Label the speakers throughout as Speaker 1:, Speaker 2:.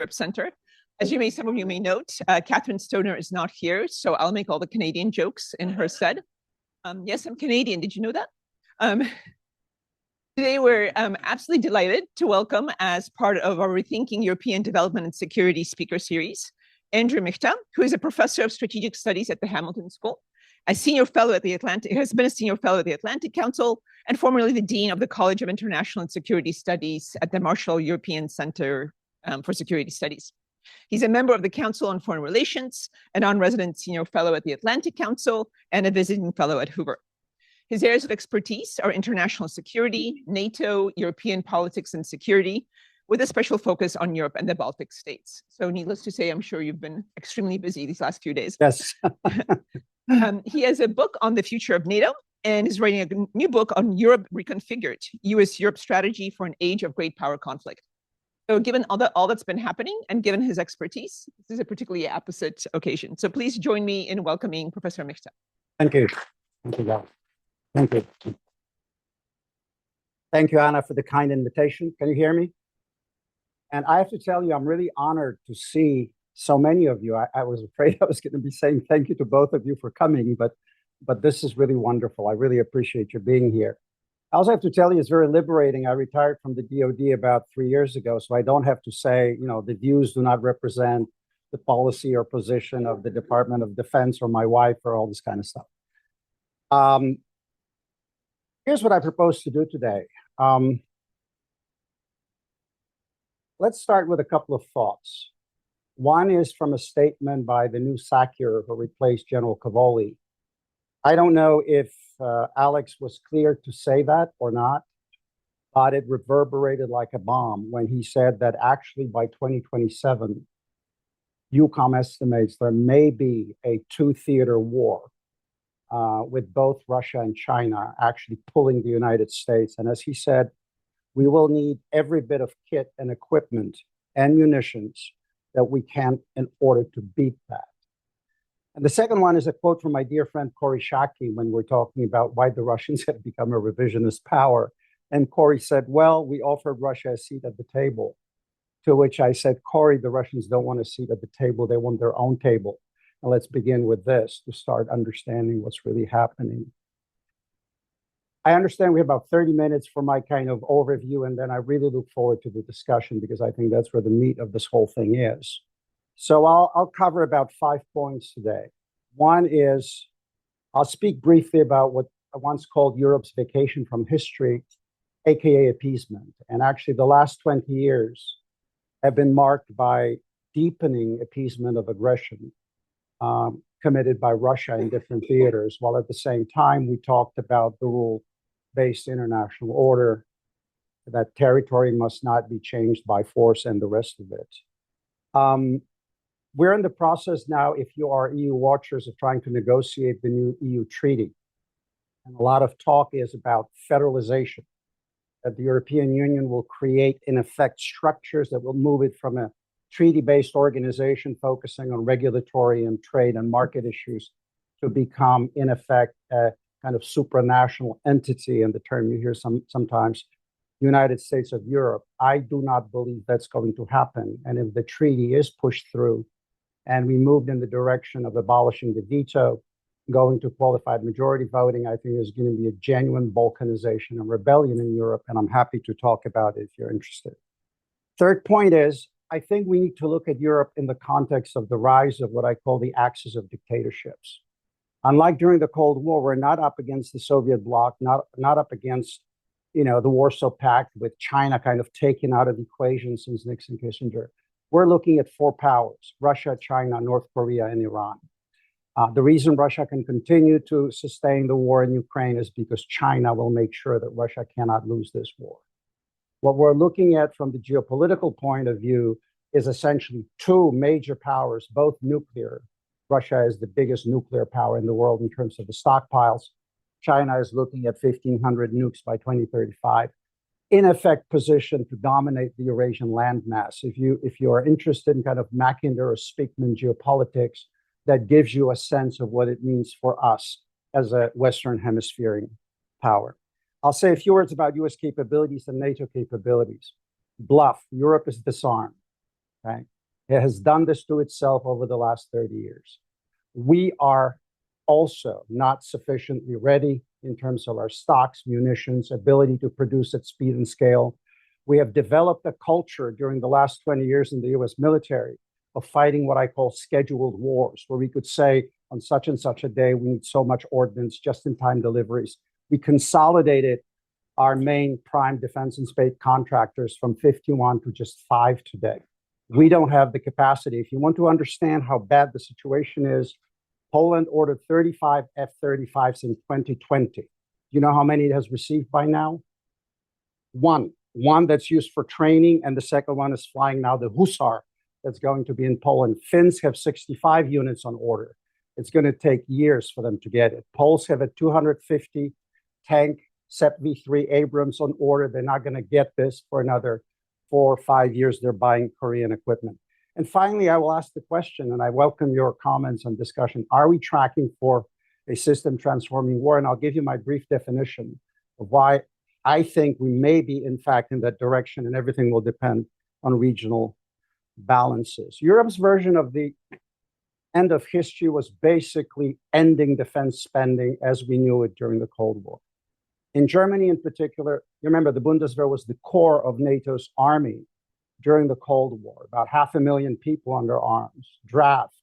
Speaker 1: Europe Center. As some of you may note, Kathryn Stoner is not here, so I'll make all the Canadian jokes in her stead. Yes, I'm Canadian. Did you know that? Today, we're absolutely delighted to welcome, as part of our Rethinking European Development and Security speaker series, Andrew Michta, who is a professor of strategic studies at the Hamilton School, a senior fellow at the Atlantic, has been a senior fellow at the Atlantic Council, and formerly the dean of the College of International and Security Studies at the Marshall European Center for Security Studies. He's a member of the Council on Foreign Relations, a non-resident senior fellow at the Atlantic Council, and a visiting fellow at Hoover. His areas of expertise are international security, NATO, European politics and security, with a special focus on Europe and the Baltic states. So needless to say, I'm sure you've been extremely busy these last few days.
Speaker 2: Yes.
Speaker 1: He has a book on the future of NATO and is writing a new book on Europe Reconfigured, US-Europe Strategy for an Age of Great Power Conflict. So given all that's been happening and given his expertise, this is a particularly apposite occasion. So please join me in welcoming Professor Michta.
Speaker 2: Thank you. Thank you, Thank you. Thank you, Anna, for the kind invitation. Can you hear me? And I have to tell you, I'm really honored to see so many of you. I was afraid I was going to be saying thank you to both of you for coming, but this is really wonderful. I really appreciate your being here. I also have to tell you, it's very liberating. I retired from the DoD about 3 years ago, so I don't have to say, the views do not represent the policy or position of the Department of Defense or my wife or all this kind of stuff. Here's what I propose to do today. Let's start with a couple of thoughts. One is from a statement by the new SACEUR who replaced General Cavoli. I don't know if Alex was clear to say that or not, but it reverberated like a bomb when he said that actually by 2027, EUCOM estimates there may be a two-theater war with both Russia and China actually pulling the United States. And as he said, we will need every bit of kit and equipment and munitions that we can in order to beat that. And the second one is a quote from my dear friend Cory Shaki when we're talking about why the Russians have become a revisionist power. And Cory said, well, we offered Russia a seat at the table. To which I said, Cory, the Russians don't want a seat at the table. They want their own table. And let's begin with this to start understanding what's really happening. I understand we have about 30 minutes for my kind of overview, and then I really look forward to the discussion because I think that's where the meat of this whole thing is. So I'll cover about 5 points today. One is I'll speak briefly about what I once called Europe's vacation from history, aka appeasement. And actually the last 20 years have been marked by deepening appeasement of aggression committed by Russia in different theaters, while at the same time we talked about the rule-based international order, that territory must not be changed by force and the rest of it. We're in the process now, if you are EU watchers, of trying to negotiate the new EU treaty. And a lot of talk is about federalization, that the European Union will create, in effect, structures that will move it from a treaty-based organization focusing on regulatory and trade and market issues to become, in effect, a kind of supranational entity, and the term you hear sometimes, United States of Europe. I do not believe that's going to happen. And if the treaty is pushed through and we moved in the direction of abolishing the veto, going to qualified majority voting, I think there's going to be a genuine balkanization and rebellion in Europe, and I'm happy to talk about it if you're interested. Third point is, I think we need to look at Europe in the context of the rise of what I call the axis of dictatorships. Unlike during the Cold War, we're not up against the Soviet bloc, not up against the Warsaw Pact with China kind of taken out of the equation since Nixon, Kissinger. We're looking at four powers: Russia, China, North Korea, and Iran. The reason Russia can continue to sustain the war in Ukraine is because China will make sure that Russia cannot lose this war. What we're looking at from the geopolitical point of view is essentially two major powers, both nuclear. Russia is the biggest nuclear power in the world in terms of the stockpiles. China is looking at 1,500 nukes by 2035, in effect positioned to dominate the Eurasian landmass. If you are interested in kind of Mackinder or Speakman geopolitics, that gives you a sense of what it means for us as a Western hemispheric power. I'll say a few words about US capabilities and NATO capabilities. Bluff, Europe is disarmed. Okay? It has done this to itself over the last 30 years. We are also not sufficiently ready in terms of our stocks, munitions, ability to produce at speed and scale. We have developed a culture during the last 20 years in the US military of fighting what I call scheduled wars, where we could say on such and such a day, we need so much ordnance, just-in-time deliveries. We consolidated our main prime defense and space contractors from 51 to just 5 today. We don't have the capacity. If you want to understand how bad the situation is, Poland ordered 35 F-35s in 2020. You know how many it has received by now? One that's used for training, and the second one is flying now, the Hussar, that's going to be in Poland. Finns have 65 units on order. It's going to take years for them to get it. Poles have a 250 tank SEP V3 Abrams on order. They're not going to get this for another 4 or 5 years. They're buying Korean equipment. And finally, I will ask the question, and I welcome your comments and discussion. Are we tracking for a system transforming war? And I'll give you my brief definition of why I think we may be, in fact, in that direction, and everything will depend on regional balances. Europe's version of the end of history was basically ending defense spending as we knew it during the Cold War. In Germany in particular, you remember the Bundeswehr was the core of NATO's army during the Cold War, about 500,000 people under arms, draft,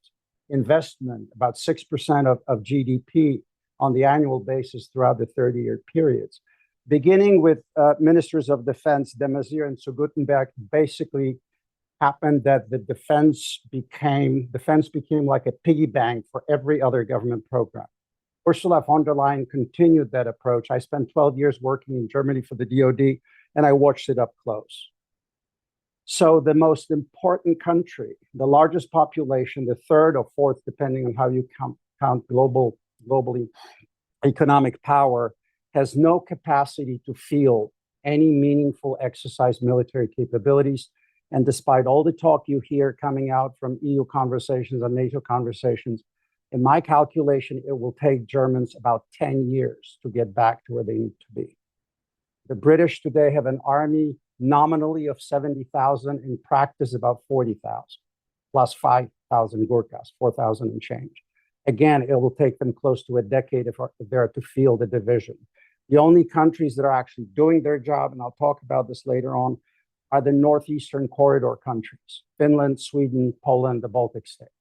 Speaker 2: investment, about 6% of GDP on the annual basis throughout the 30-year periods. Beginning with ministers of defense, de Maizière and zu Guttenberg, basically happened that the defense became like a piggy bank for every other government program. Ursula von der Leyen continued that approach. I spent 12 years working in Germany for the DoD, and I watched it up close. So the most important country, the largest population, the third or fourth, depending on how you count globally economic power, has no capacity to field any meaningful exercise military capabilities. And despite all the talk you hear coming out from EU conversations and NATO conversations, in my calculation, it will take Germans about 10 years to get back to where they need to be. The British today have an army nominally of 70,000, in practice about 40,000, plus 5,000 Gurkhas, 4,000 and change. Again, it will take them close to a decade if they're to field a division. The only countries that are actually doing their job, and I'll talk about this later on, are the Northeastern Corridor countries, Finland, Sweden, Poland, the Baltic states.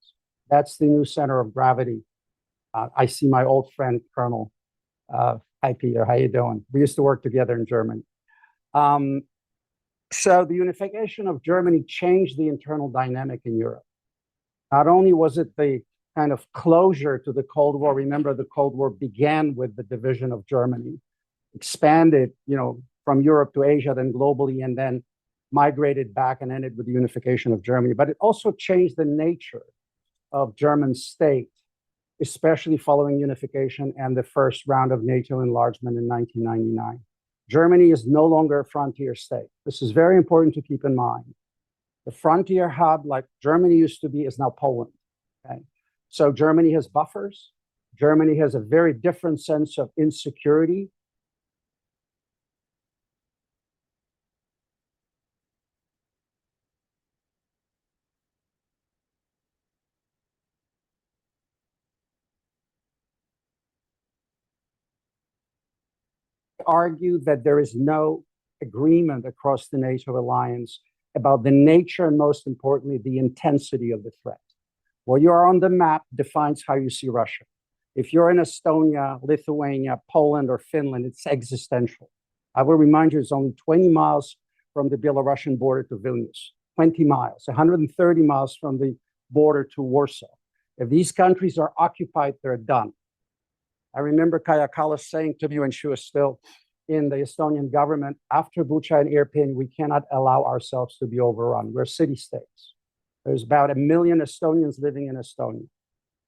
Speaker 2: That's the new center of gravity. I see my old friend, Colonel. Hi, Peter, how you doing? We used to work together in Germany. So the unification of Germany changed the internal dynamic in Europe. Not only was it the kind of closure to the Cold War, remember the Cold War began with the division of Germany, expanded, from Europe to Asia, then globally, and then migrated back and ended with the unification of Germany. But it also changed the nature of German state, especially following unification and the first round of NATO enlargement in 1999. Germany is no longer a frontier state. This is very important to keep in mind. The frontier hub, like Germany used to be, is now Poland. Okay? So Germany has buffers. Germany has a very different sense of insecurity. Argue that there is no agreement across the NATO alliance about the nature and, most importantly, the intensity of the threat. Where you are on the map defines how you see Russia. If you're in Estonia, Lithuania, Poland, or Finland, it's existential. I will remind you, it's only 20 miles from the Belarusian border to Vilnius, 20 miles, 130 miles from the border to Warsaw. If these countries are occupied, they're done. I remember Kaja Kallas saying to me when she was still in the Estonian government, after Bucha and Irpin, we cannot allow ourselves to be overrun. We're city-states. There's about 1 million Estonians living in Estonia.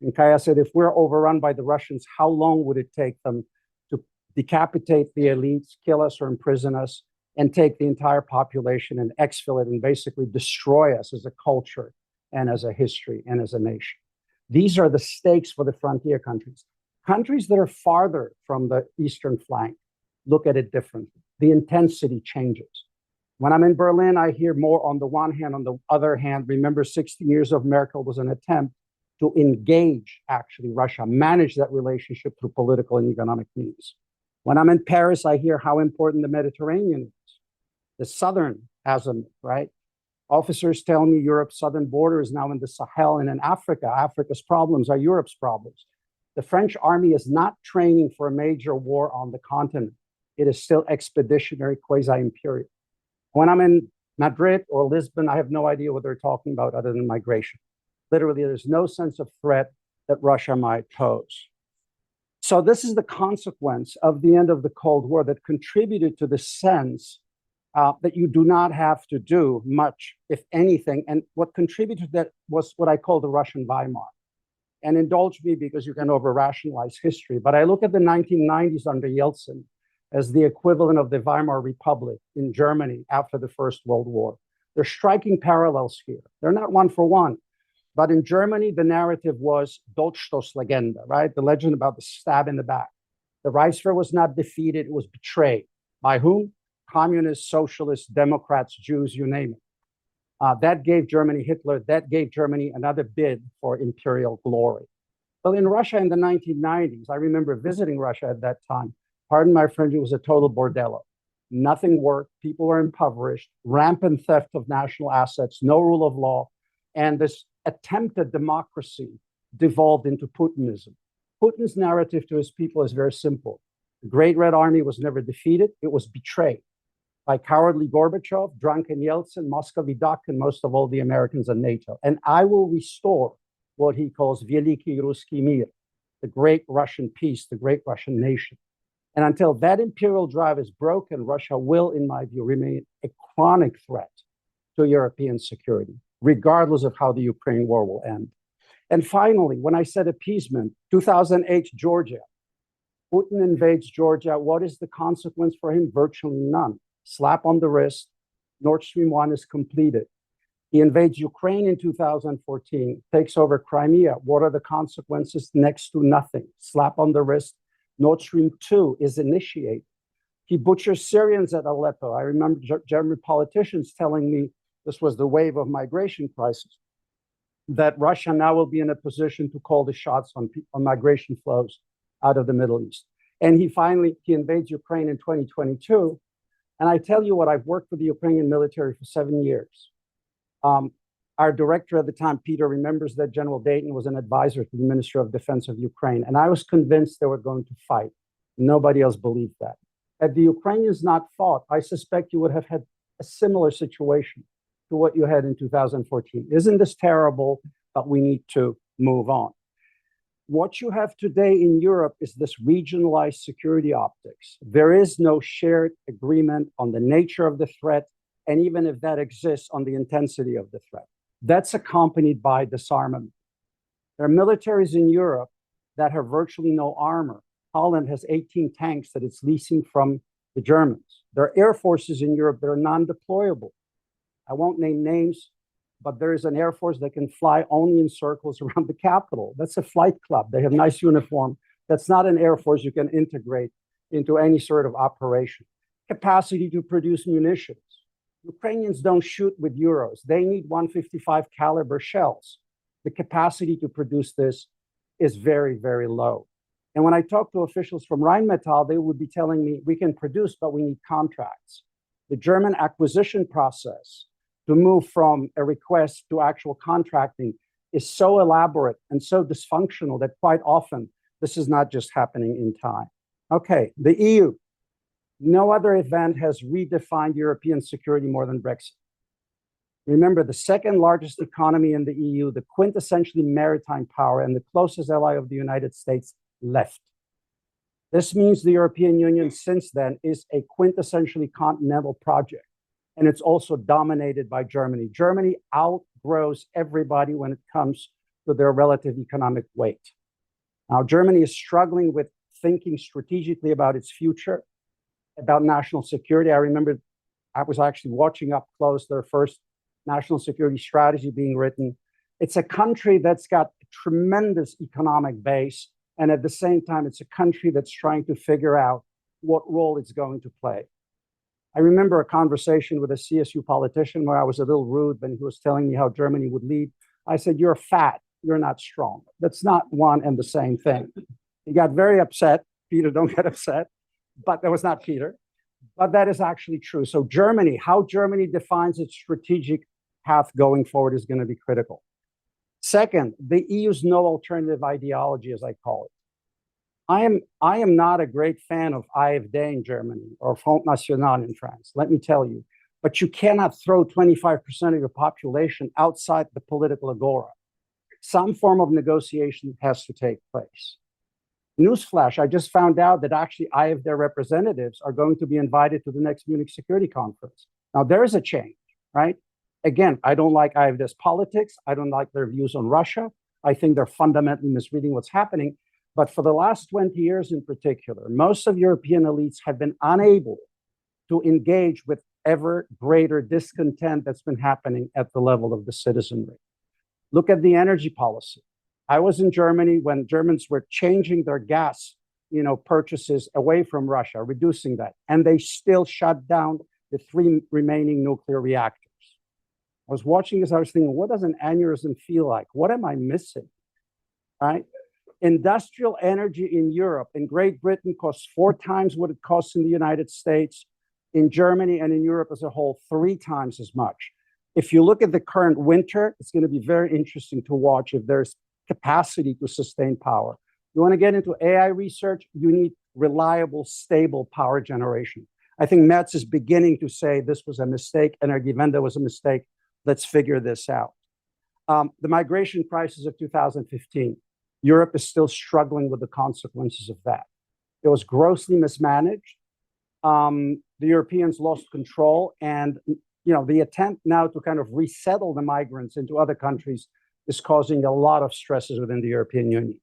Speaker 2: And Kaja said, if we're overrun by the Russians, how long would it take them to decapitate the elites, kill us or imprison us, and take the entire population and exfil it and basically destroy us as a culture and as a history and as a nation? These are the stakes for the frontier countries. Countries that are farther from the eastern flank look at it differently. The intensity changes. When I'm in Berlin, I hear more on the one hand. On the other hand, remember 16 years of Merkel was an attempt to engage, actually, Russia, manage that relationship through political and economic means. When I'm in Paris, I hear how important the Mediterranean is, the southern azimuth, right? Officers tell me Europe's southern border is now in the Sahel and in Africa. Africa's problems are Europe's problems. The French army is not training for a major war on the continent. It is still expeditionary, quasi-imperial. When I'm in Madrid or Lisbon, I have no idea what they're talking about other than migration. Literally, there's no sense of threat that Russia might pose. So this is the consequence of the end of the Cold War that contributed to the sense that you do not have to do much, if anything. And what contributed to that was what I call the Russian Weimar. And indulge me because you can over-rationalize history. But I look at the 1990s under Yeltsin as the equivalent of the Weimar Republic in Germany after the First World War. There's striking parallels here. They're not one for one. But in Germany, the narrative was Dolchstoßlegende, right? The legend about the stab in the back. The Reichswehr was not defeated, it was betrayed. By whom? Communists, socialists, Democrats, Jews, you name it. That gave Germany Hitler, that gave Germany another bid for imperial glory. Well, in Russia in the 1990s, I remember visiting Russia at that time. Pardon my French, it was a total bordello. Nothing worked, people were impoverished, rampant theft of national assets, no rule of law, and this attempted democracy devolved into Putinism. Putin's narrative to his people is very simple. The Great Red Army was never defeated, it was betrayed by cowardly Gorbachev, drunken Yeltsin, Muscovy Duck, and most of all the Americans and NATO. And I will restore what he calls Veliki Ruski Mir, the great Russian peace, the great Russian nation. And until that imperial drive is broken, Russia will, in my view, remain a chronic threat to European security, regardless of how the Ukraine war will end. And finally, when I said appeasement, 2008, Georgia. Putin invades Georgia. What is the consequence for him? Virtually none. Slap on the wrist. Nord Stream 1 is completed. He invades Ukraine in 2014, takes over Crimea. What are the consequences? Next to nothing. Slap on the wrist. Nord Stream 2 is initiated. He butchers Syrians at Aleppo. I remember German politicians telling me this was the wave of migration crisis, that Russia now will be in a position to call the shots on migration flows out of the Middle East. And he invades Ukraine in 2022. And I tell you what, I've worked for the Ukrainian military for 7 years. Our director at the time, Peter, remembers that General Dayton was an advisor to the Minister of Defense of Ukraine. And I was convinced they were going to fight. Nobody else believed that. Had the Ukrainians not fought, I suspect you would have had a similar situation to what you had in 2014. Isn't this terrible? But we need to move on. What you have today in Europe is this regionalized security optics. There is no shared agreement on the nature of the threat, and even if that exists, on the intensity of the threat. That's accompanied by disarmament. There are militaries in Europe that have virtually no armor. Holland has 18 tanks that it's leasing from the Germans. There are air forces in Europe that are non-deployable. I won't name names, but there is an air force that can fly only in circles around the capital. That's a flight club. They have nice uniform. That's not an air force you can integrate into any sort of operation. Capacity to produce munitions. Ukrainians don't shoot with Euros. They need 155 caliber shells. The capacity to produce this is very, very low. And when I talk to officials from Rheinmetall, they would be telling me, we can produce, but we need contracts. The German acquisition process to move from a request to actual contracting is so elaborate and so dysfunctional that quite often this is not just happening in time. Okay, the EU. No other event has redefined European security more than Brexit. Remember, the second largest economy in the EU, the quintessentially maritime power and the closest ally of the United States left. This means the European Union since then is a quintessentially continental project. And it's also dominated by Germany. Germany outgrows everybody when it comes to their relative economic weight. Now, Germany is struggling with thinking strategically about its future, about national security. I remember I was actually watching up close their first national security strategy being written. It's a country that's got a tremendous economic base. And at the same time, it's a country that's trying to figure out what role it's going to play. I remember a conversation with a CSU politician where I was a little rude when he was telling me how Germany would lead. I said, "You're fat, you're not strong." That's not one and the same thing. He got very upset. Peter, don't get upset. But that was not Peter. But that is actually true. So Germany, how Germany defines its strategic path going forward is going to be critical. Second, the EU's no alternative ideology, as I call it. I am not a great fan of AfD in Germany or Front National in France, let me tell you. But you cannot throw 25% of your population outside the political agora. Some form of negotiation has to take place. Newsflash, I just found out that actually AfD representatives are going to be invited to the next Munich Security Conference. Now, there is a change, right? Again, I don't like AfD's politics. I don't like their views on Russia. I think they're fundamentally misreading what's happening. But for the last 20 years in particular, most of European elites have been unable to engage with ever greater discontent that's been happening at the level of the citizenry. Look at the energy policy. I was in Germany when Germans were changing their gas, purchases away from Russia, reducing that, and they still shut down the 3 remaining nuclear reactors. I was watching this, I was thinking, what does an aneurysm feel like? What am I missing, right? Industrial energy in Europe, in Great Britain, costs 4 times what it costs in the United States, in Germany and in Europe as a whole, 3 times as much. If you look at the current winter, it's going to be very interesting to watch if there's capacity to sustain power. You want to get into AI research, you need reliable, stable power generation. I think Metz is beginning to say this was a mistake, Energiewende was a mistake. Let's figure this out. The migration crisis of 2015, Europe is still struggling with the consequences of that. It was grossly mismanaged. The Europeans lost control, and the attempt now to kind of resettle the migrants into other countries is causing a lot of stresses within the European Union.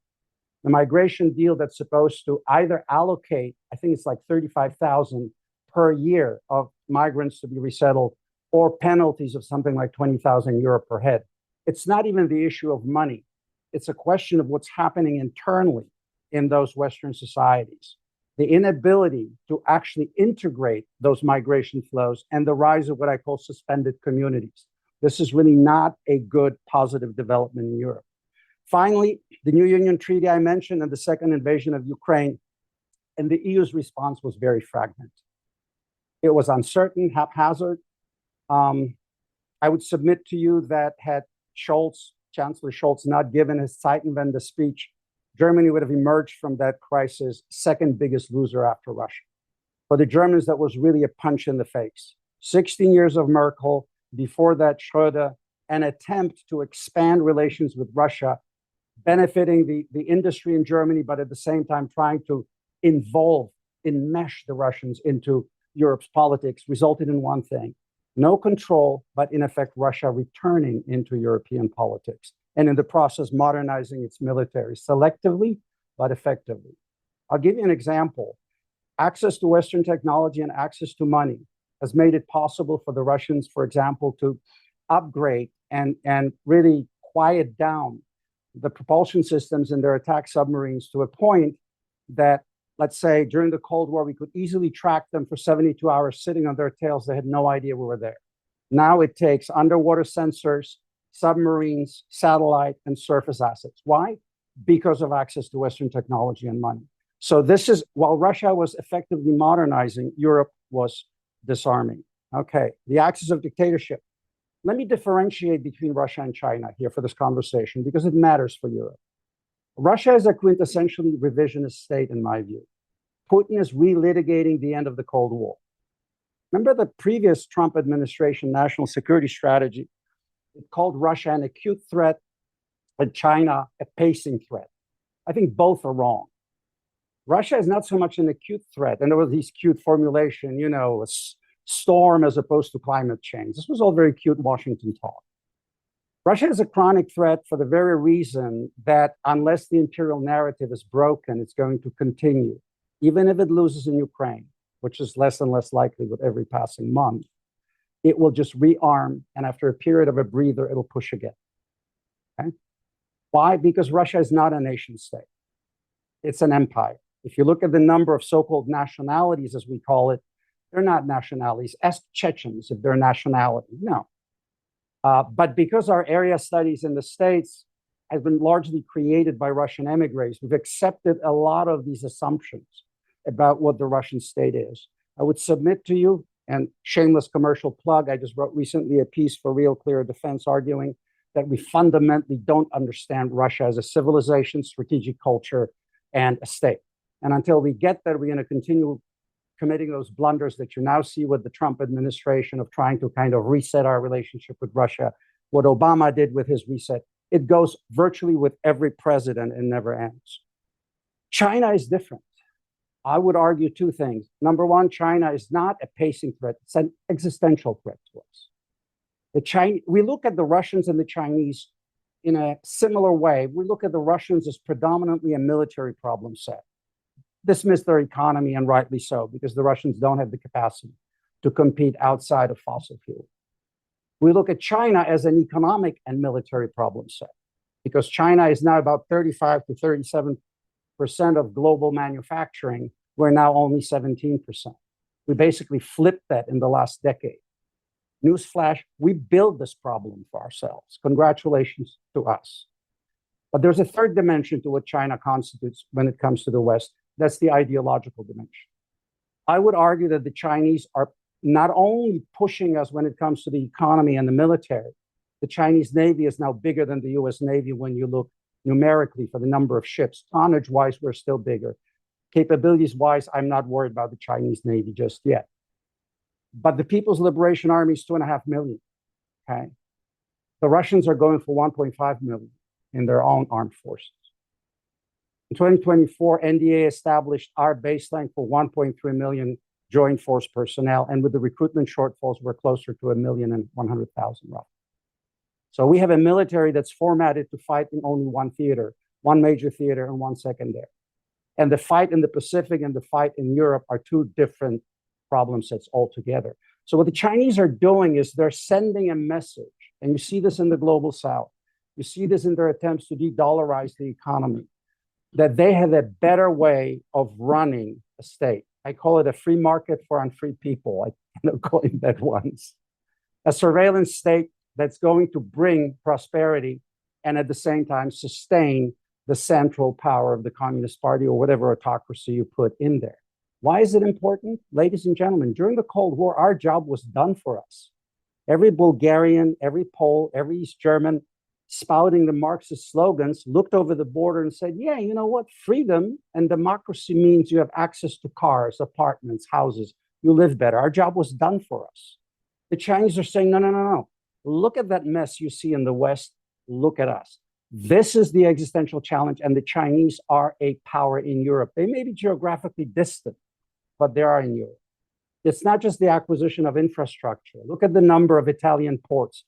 Speaker 2: The migration deal that's supposed to either allocate, I think it's like 35,000 per year of migrants to be resettled, or penalties of something like 20,000 euro per head. It's not even the issue of money. It's a question of what's happening internally in those Western societies. The inability to actually integrate those migration flows and the rise of what I call suspended communities. This is really not a good, positive development in Europe. Finally, the New Union Treaty I mentioned and the second invasion of Ukraine, and the EU's response was very fragmented. It was uncertain, haphazard. I would submit to you that had Chancellor Scholz not given his Zeitenwende speech, Germany would have emerged from that crisis second biggest loser after Russia. For the Germans, that was really a punch in the face. 16 years of Merkel, before that Schröder, an attempt to expand relations with Russia, benefiting the industry in Germany, but at the same time trying to enmesh the Russians into Europe's politics, resulted in one thing: no control, but in effect, Russia returning into European politics, and in the process, modernizing its military selectively, but effectively. I'll give you an example. Access to Western technology and access to money has made it possible for the Russians, for example, to upgrade and really quiet down the propulsion systems in their attack submarines to a point that, let's say, during the Cold War, we could easily track them for 72 hours sitting on their tails. They had no idea we were there. Now it takes underwater sensors, submarines, satellite, and surface assets. Why? Because of access to Western technology and money. So this is, while Russia was effectively modernizing, Europe was disarming. Okay, the axis of dictatorship. Let me differentiate between Russia and China here for this conversation because it matters for Europe. Russia is a quintessentially revisionist state, in my view. Putin is relitigating the end of the Cold War. Remember the previous Trump administration national security strategy? It called Russia an acute threat and China a pacing threat. I think both are wrong. Russia is not so much an acute threat, and there was this cute formulation, a storm as opposed to climate change. This was all very cute Washington talk. Russia is a chronic threat for the very reason that unless the imperial narrative is broken, it's going to continue. Even if it loses in Ukraine, which is less and less likely with every passing month, it will just rearm, and after a period of a breather, it'll push again. Okay? Why? Because Russia is not a nation state. It's an empire. If you look at the number of so-called nationalities, as we call it, They're not nationalities. Ask Chechens if they're a nationality. No. But because our area studies in the States has been largely created by Russian emigres, we've accepted a lot of these assumptions about what the Russian state is. I would submit to you, and shameless commercial plug, I just wrote recently a piece for Real Clear Defense arguing that we fundamentally don't understand Russia as a civilization, strategic culture, and a state. And until we get there, we're going to continue committing those blunders that you now see with the Trump administration of trying to kind of reset our relationship with Russia. What Obama did with his reset, it goes virtually with every president and never ends. China is different. I would argue two things. Number one, China is not a pacing threat. It's an existential threat to us. We look at the Russians and the Chinese in a similar way. We look at the Russians as predominantly a military problem set. Dismiss their economy, and rightly so, because the Russians don't have the capacity to compete outside of fossil fuel. We look at China as an economic and military problem set, because China is now about 35 to 37% of global manufacturing. We're now only 17%. We basically flipped that in the last decade. Newsflash, we build this problem for ourselves. Congratulations to us. But there's a third dimension to what China constitutes when it comes to the West. That's the ideological dimension. I would argue that the Chinese are not only pushing us when it comes to the economy and the military. The Chinese Navy is now bigger than the US Navy when you look numerically for the number of ships. Tonnage-wise, we're still bigger. Capabilities-wise, I'm not worried about the Chinese Navy just yet. But the People's Liberation Army is 2.5 million, okay? The Russians are going for 1.5 million in their own armed forces. In 2024, NDA established our baseline for 1.3 million joint force personnel, and with the recruitment shortfalls, we're closer to 1,100,000 roughly. So we have a military that's formatted to fight in only one theater, one major theater and one secondary. And the fight in the Pacific and the fight in Europe are two different problem sets altogether. So what the Chinese are doing is they're sending a message, and you see this in the global South. You see this in their attempts to de-dollarize the economy, that they have a better way of running a state. I call it a free market for unfree people. I coined that once. A surveillance state that's going to bring prosperity and at the same time sustain the central power of the Communist Party or whatever autocracy you put in there. Why is it important? Ladies and gentlemen, during the Cold War, our job was done for us. Every Bulgarian, every Pole, every East German spouting the Marxist slogans looked over the border and said, yeah, you know what? Freedom and democracy means you have access to cars, apartments, houses. You live better. Our job was done for us. The Chinese are saying, no, no, no, no. Look at that mess you see in the West. Look at us. This is the existential challenge, and the Chinese are a power in Europe. They may be geographically distant, but they are in Europe. It's not just the acquisition of infrastructure. Look at the number of Italian ports.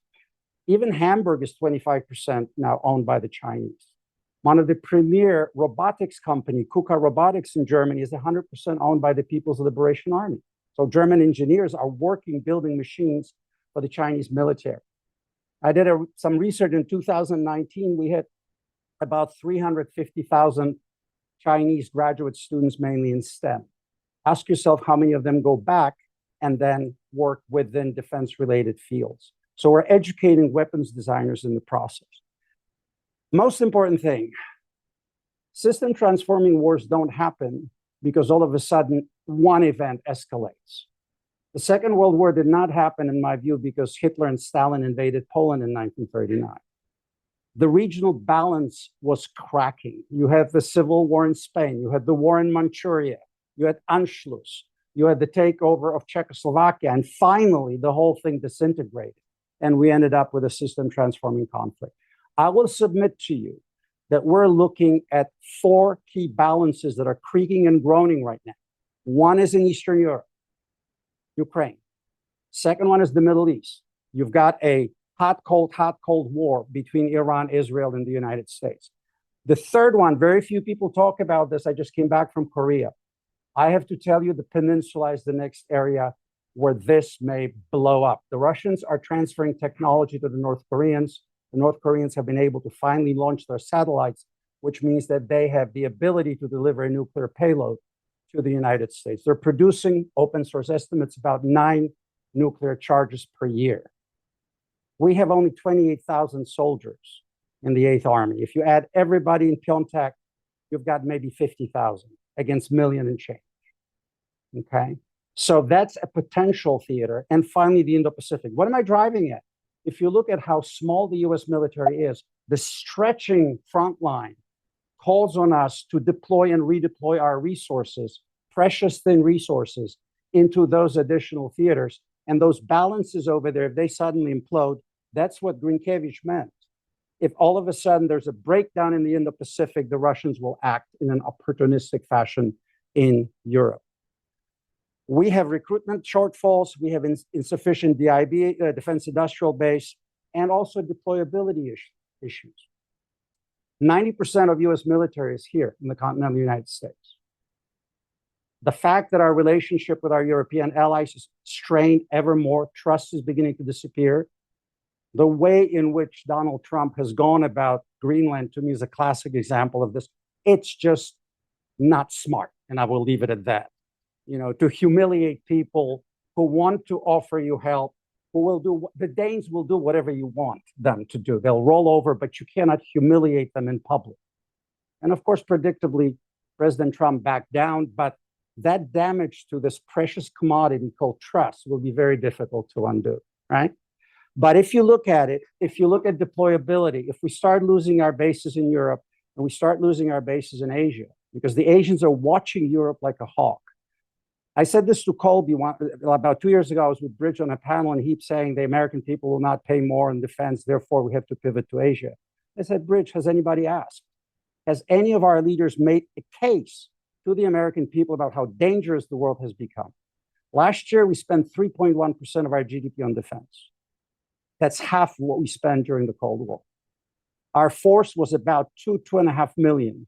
Speaker 2: Even Hamburg is 25% now owned by the Chinese. One of the premier robotics company, KUKA Robotics in Germany, is 100% owned by the People's Liberation Army. So German engineers are working, building machines for the Chinese military. I did some research in 2019. We had about 350,000 Chinese graduate students, mainly in STEM. Ask yourself how many of them go back and then work within defense-related fields. So we're educating weapons designers in the process. Most important thing, system transforming wars don't happen because all of a sudden one event escalates. The Second World War did not happen, in my view, because Hitler and Stalin invaded Poland in 1939. The regional balance was cracking. You had the civil war in Spain. You had the war in Manchuria. You had Anschluss. You had the takeover of Czechoslovakia. And finally, the whole thing disintegrated. And we ended up with a system transforming conflict. I will submit to you that we're looking at 4 key balances that are creaking and groaning right now. One is in Eastern Europe, Ukraine. Second one is the Middle East. You've got a hot, cold war between Iran, Israel, and the United States. The third one, very few people talk about this. I just came back from Korea. I have to tell you, the peninsula is the next area where this may blow up. The Russians are transferring technology to the North Koreans. The North Koreans have been able to finally launch their satellites, which means that they have the ability to deliver a nuclear payload to the United States. They're producing open source estimates about 9 nuclear charges per year. We have only 28,000 soldiers in the 8th Army. If you add everybody in Pyeongtaek, you've got maybe 50,000 against million and change. Okay, so that's a potential theater. And finally, the Indo-Pacific. What am I driving at? If you look at how small the US military is, the stretching front line calls on us to deploy and redeploy our resources, precious thin resources, into those additional theaters. And those balances over there, if they suddenly implode, that's what Grynkevich meant. If all of a sudden there's a breakdown in the Indo-Pacific, the Russians will act in an opportunistic fashion in Europe. We have recruitment shortfalls, we have insufficient DIB, defense industrial base, and also deployability issues. 90% of US military is here in the continental United States. The fact that our relationship with our European allies is strained ever more, trust is beginning to disappear. The way in which Donald Trump has gone about Greenland, to me, is a classic example of this. It's just not smart, and I will leave it at that. You know, to humiliate people who want to offer you help, who will do, the Danes will do whatever you want them to do. They'll roll over, but you cannot humiliate them in public. And of course, predictably, President Trump backed down, but that damage to this precious commodity called trust will be very difficult to undo, right? But if you look at it, if you look at deployability, if we start losing our bases in Europe and we start losing our bases in Asia, because the Asians are watching Europe like a hawk. I said this to Colby about 2 years ago. I was with Bridge on a panel, and he kept saying the American people will not pay more in defense, therefore we have to pivot to Asia. I said, Bridge, has anybody asked? Has any of our leaders made a case to the American people about how dangerous the world has become? Last year, we spent 3.1% of our GDP on defense. That's half what we spent during the Cold War. Our force was about 2.5 million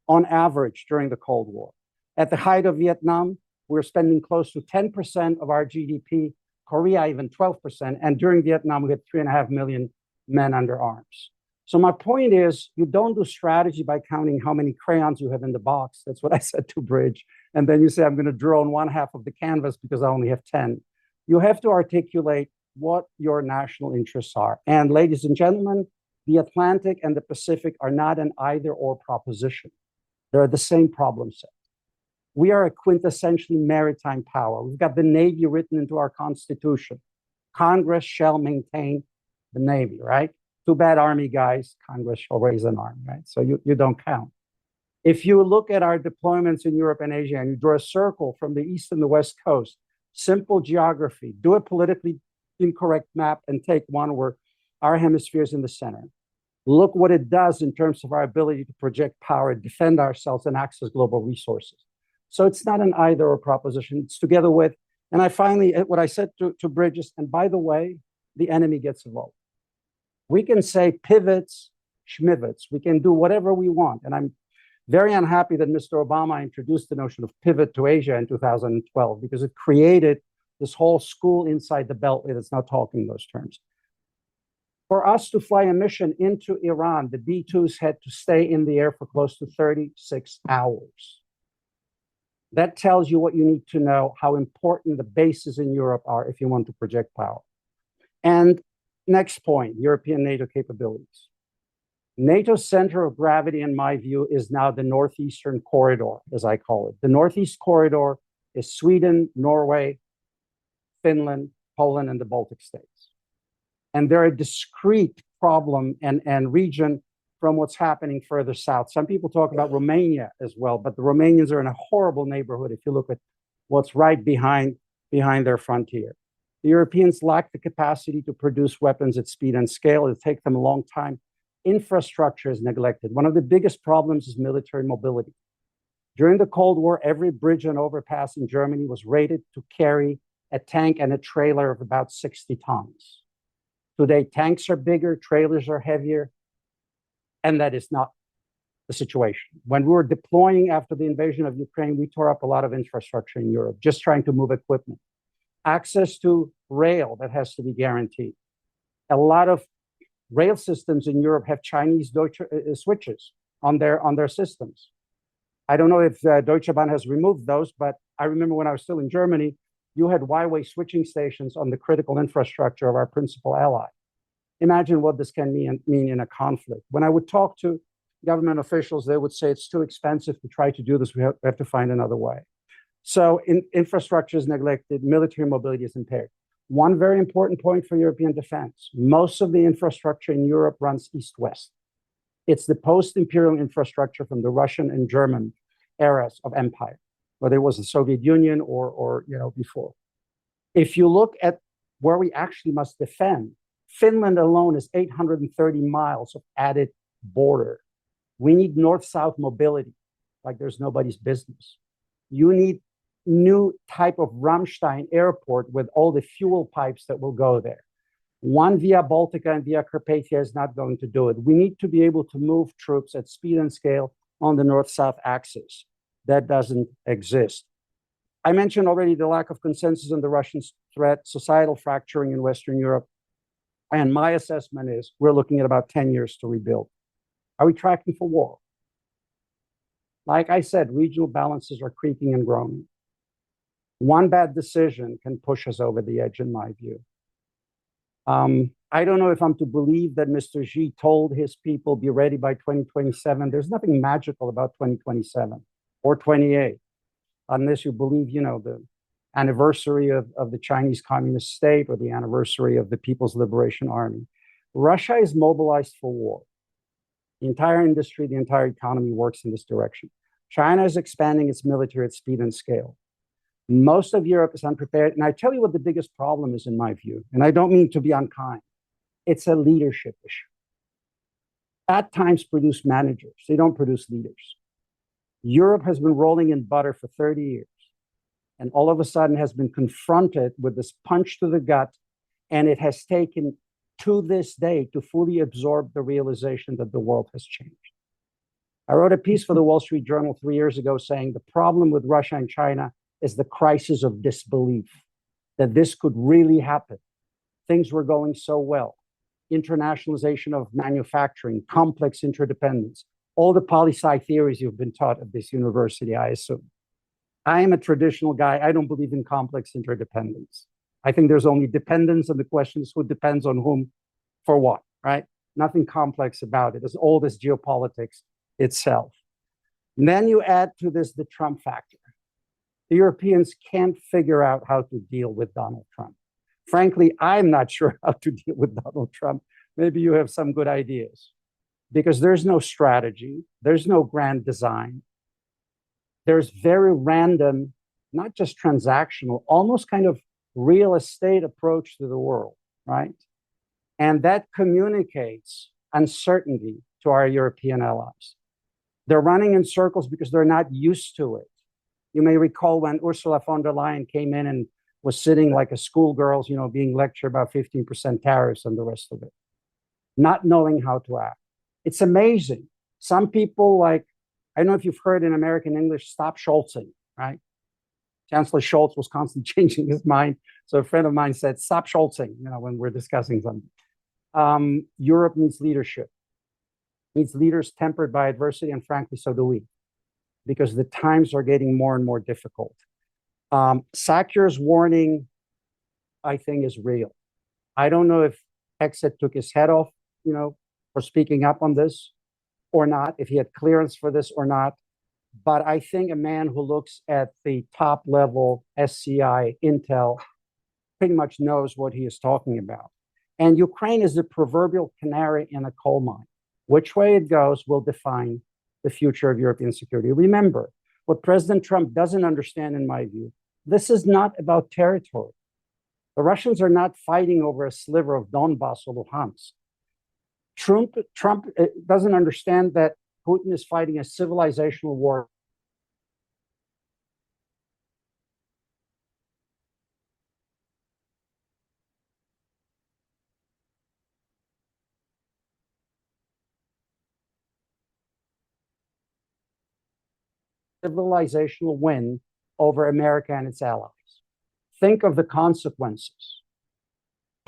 Speaker 2: on average during the Cold War. At the height of Vietnam, we were spending close to 10% of our GDP, Korea even 12%, and during Vietnam, we had 3.5 million men under arms. So my point is, you don't do strategy by counting how many crayons you have in the box. That's what I said to Bridge. And then you say, I'm going to draw on one half of the canvas because I only have 10. You have to articulate what your national interests are. And ladies and gentlemen, the Atlantic and the Pacific are not an either or proposition. They're the same problem set. We are a quintessentially maritime power. We've got the Navy written into our Constitution. Congress shall maintain the Navy, right? Too bad, Army guys, Congress shall raise an army, right? So you don't count. If you look at our deployments in Europe and Asia and you draw a circle from the East and the West Coast, simple geography, do a politically incorrect map and take one where our hemisphere is in the center. Look what it does in terms of our ability to project power, defend ourselves, and access global resources. So it's not an either or proposition. It's together with, and I finally, what I said to Bridges, and by the way, the enemy gets involved. We can say pivots, schmivots. We can do whatever we want. And I'm very unhappy that Mr. Obama introduced the notion of pivot to Asia in 2012, because it created this whole school inside the Beltway that's now talking those terms. For us to fly a mission into Iran, the B-2s had to stay in the air for close to 36 hours. That tells you what you need to know, how important the bases in Europe are if you want to project power. And next point, European NATO capabilities. NATO's center of gravity, in my view, is now the Northeastern Corridor, as I call it. The Northeast Corridor is Sweden, Norway, Finland, Poland, and the Baltic states. And they're a discrete problem and region from what's happening further south. Some people talk about Romania as well, but the Romanians are in a horrible neighborhood if you look at what's right behind their frontier. The Europeans lack the capacity to produce weapons at speed and scale. It'll take them a long time. Infrastructure is neglected. One of the biggest problems is military mobility. During the Cold War, every bridge and overpass in Germany was rated to carry a tank and a trailer of about 60 tons. Today, tanks are bigger, trailers are heavier, and that is not the situation. When we were deploying after the invasion of Ukraine, we tore up a lot of infrastructure in Europe, just trying to move equipment. Access to rail that has to be guaranteed. A lot of rail systems in Europe have Chinese switches on their systems. I don't know if Deutsche Bahn has removed those, but I remember when I was still in Germany, you had Y-way switching stations on the critical infrastructure of our principal ally. Imagine what this can mean in a conflict. When I would talk to government officials, they would say it's too expensive to try to do this. We have to find another way. So infrastructure is neglected, military mobility is impaired. One very important point for European defense, most of the infrastructure in Europe runs east-west. It's the post-imperial infrastructure from the Russian and German eras of empire, whether it was the Soviet Union or before. If you look at where we actually must defend, Finland alone is 830 miles of added border. We need north-south mobility, like there's nobody's business. You need new type of Ramstein airport with all the fuel pipes that will go there. One via Baltica and via Carpathia is not going to do it. We need to be able to move troops at speed and scale on the north-south axis. That doesn't exist. I mentioned already the lack of consensus on the Russian threat, societal fracturing in Western Europe. And my assessment is we're looking at about 10 years to rebuild. Are we tracking for war? Like I said, regional balances are creaking and growing. One bad decision can push us over the edge, in my view. I don't know if I'm to believe that Mr. Xi told his people be ready by 2027. There's nothing magical about 2027 or 28, unless you believe, the anniversary of the Chinese Communist State or the anniversary of the People's Liberation Army. Russia is mobilized for war. The entire industry, the entire economy works in this direction. China is expanding its military at speed and scale. Most of Europe is unprepared. And I tell you what the biggest problem is, in my view, and I don't mean to be unkind. It's a leadership issue. At times produce managers. They don't produce leaders. Europe has been rolling in butter for 30 years. And all of a sudden has been confronted with this punch to the gut. And it has taken to this day to fully absorb the realization that the world has changed. I wrote a piece for the Wall Street Journal 3 years ago saying the problem with Russia and China is the crisis of disbelief, that this could really happen. Things were going so well. Internationalization of manufacturing, complex interdependence, all the poli-sci theories you've been taught at this university, I assume. I am a traditional guy. I don't believe in complex interdependence. I think there's only dependence, and the question is who depends on whom for what, right? Nothing complex about it. It's all this geopolitics itself. And then you add to this the Trump factor. The Europeans can't figure out how to deal with Donald Trump. Frankly, I'm not sure how to deal with Donald Trump. Maybe you have some good ideas. Because there's no strategy, there's no grand design. There's very random, not just transactional, almost kind of real estate approach to the world, right? And that communicates uncertainty to our European allies. They're running in circles because they're not used to it. You may recall when Ursula von der Leyen came in and was sitting like a schoolgirl, being lectured about 15% tariffs and the rest of it, not knowing how to act. It's amazing. Some people I don't know if you've heard in American English, stop Scholzing, right? Chancellor Scholz was constantly changing his mind. So a friend of mine said, stop Scholzing, when we're discussing something. Europe needs leadership, needs leaders tempered by adversity, and frankly, so do we, because the times are getting more and more difficult. Sakir's warning, I think, is real. I don't know if Exit took his head off, for speaking up on this or not, if he had clearance for this or not. But I think a man who looks at the top level SCI intel pretty much knows what he is talking about. And Ukraine is the proverbial canary in a coal mine. Which way it goes will define the future of European security. Remember, what President Trump doesn't understand, in my view, this is not about territory. The Russians are not fighting over a sliver of Donbass or Luhansk. Trump doesn't understand that Putin is fighting a civilizational war. Civilizational win over America and its allies. Think of the consequences.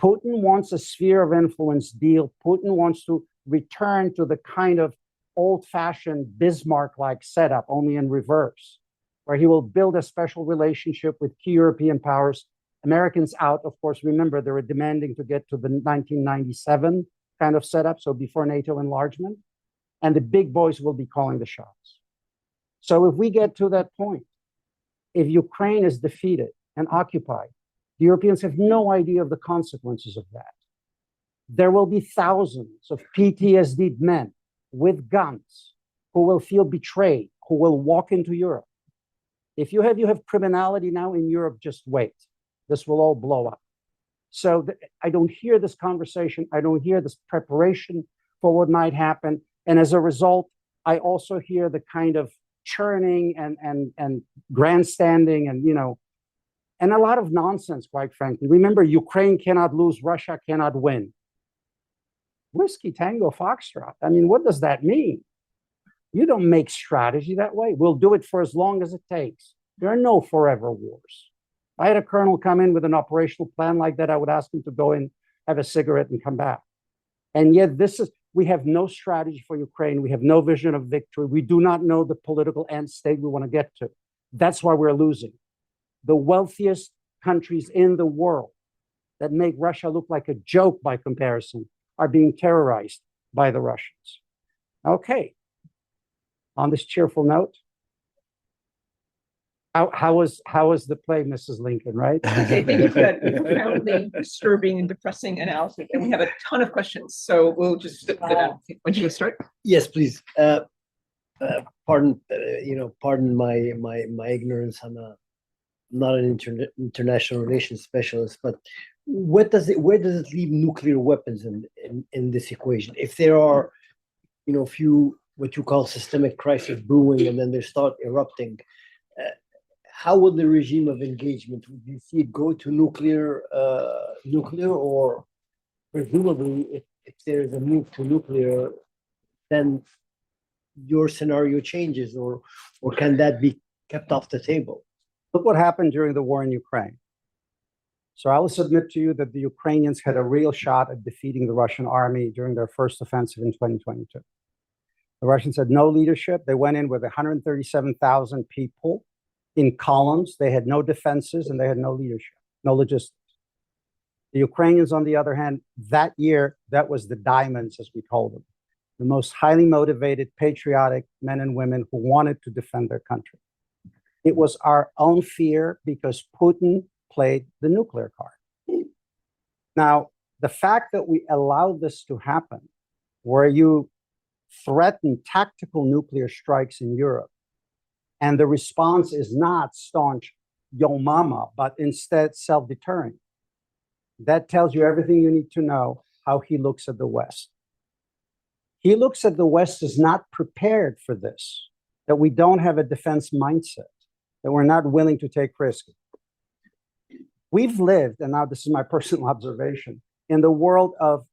Speaker 2: Putin wants a sphere of influence deal. Putin wants to return to the kind of old-fashioned Bismarck-like setup, only in reverse, where he will build a special relationship with key European powers. Americans out, of course, remember they were demanding to get to the 1997 kind of setup, so before NATO enlargement, and the big boys will be calling the shots. So if we get to that point, if Ukraine is defeated and occupied, the Europeans have no idea of the consequences of that. There will be thousands of PTSD men with guns who will feel betrayed, who will walk into Europe. If you have criminality now in Europe, just wait. This will all blow up. So I don't hear this conversation. I don't hear this preparation for what might happen. And as a result, I also hear the kind of churning and grandstanding and a lot of nonsense, quite frankly. Remember, Ukraine cannot lose, Russia cannot win. Whiskey Tango Foxtrot. I mean, what does that mean? You don't make strategy that way. We'll do it for as long as it takes. There are no forever wars. If I had a colonel come in with an operational plan like that, I would ask him to go in, have a cigarette, and come back. And yet we have no strategy for Ukraine. We have no vision of victory. We do not know the political end state we want to get to. That's why we're losing. The wealthiest countries in the world that make Russia look like a joke by comparison are being terrorized by the Russians. Okay. On this cheerful note, how was the play, Mrs. Lincoln, right?
Speaker 1: Okay, thank you for that profoundly disturbing and depressing analysis. And we have a ton of questions, so we'll just why don't you start?
Speaker 3: Yes, please. Pardon my ignorance. I'm not an international relations specialist, but where does it leave nuclear weapons in this equation? If there are, few what you call systemic crisis brewing, and then they start erupting, how will the regime of engagement, would you see it go to nuclear, or presumably if there is a move to nuclear, then your scenario changes, or can that be kept off the table?
Speaker 2: Look what happened during the war in Ukraine. So I will submit to you that the Ukrainians had a real shot at defeating the Russian army during their first offensive in 2022. The Russians had no leadership. They went in with 137,000 people in columns. They had no defenses and they had no leadership, no logistics. The Ukrainians, on the other hand, that year, that was the diamonds, as we called them, the most highly motivated, patriotic men and women who wanted to defend their country. It was our own fear because Putin played the nuclear card. Now, the fact that we allowed this to happen, where you threaten tactical nuclear strikes in Europe, and the response is not staunch, yo mama, but instead self-deterring, that tells you everything you need to know how he looks at the West. He looks at the West as not prepared for this, that we don't have a defense mindset, that we're not willing to take risks. We've lived, and now this is my personal observation, in the world of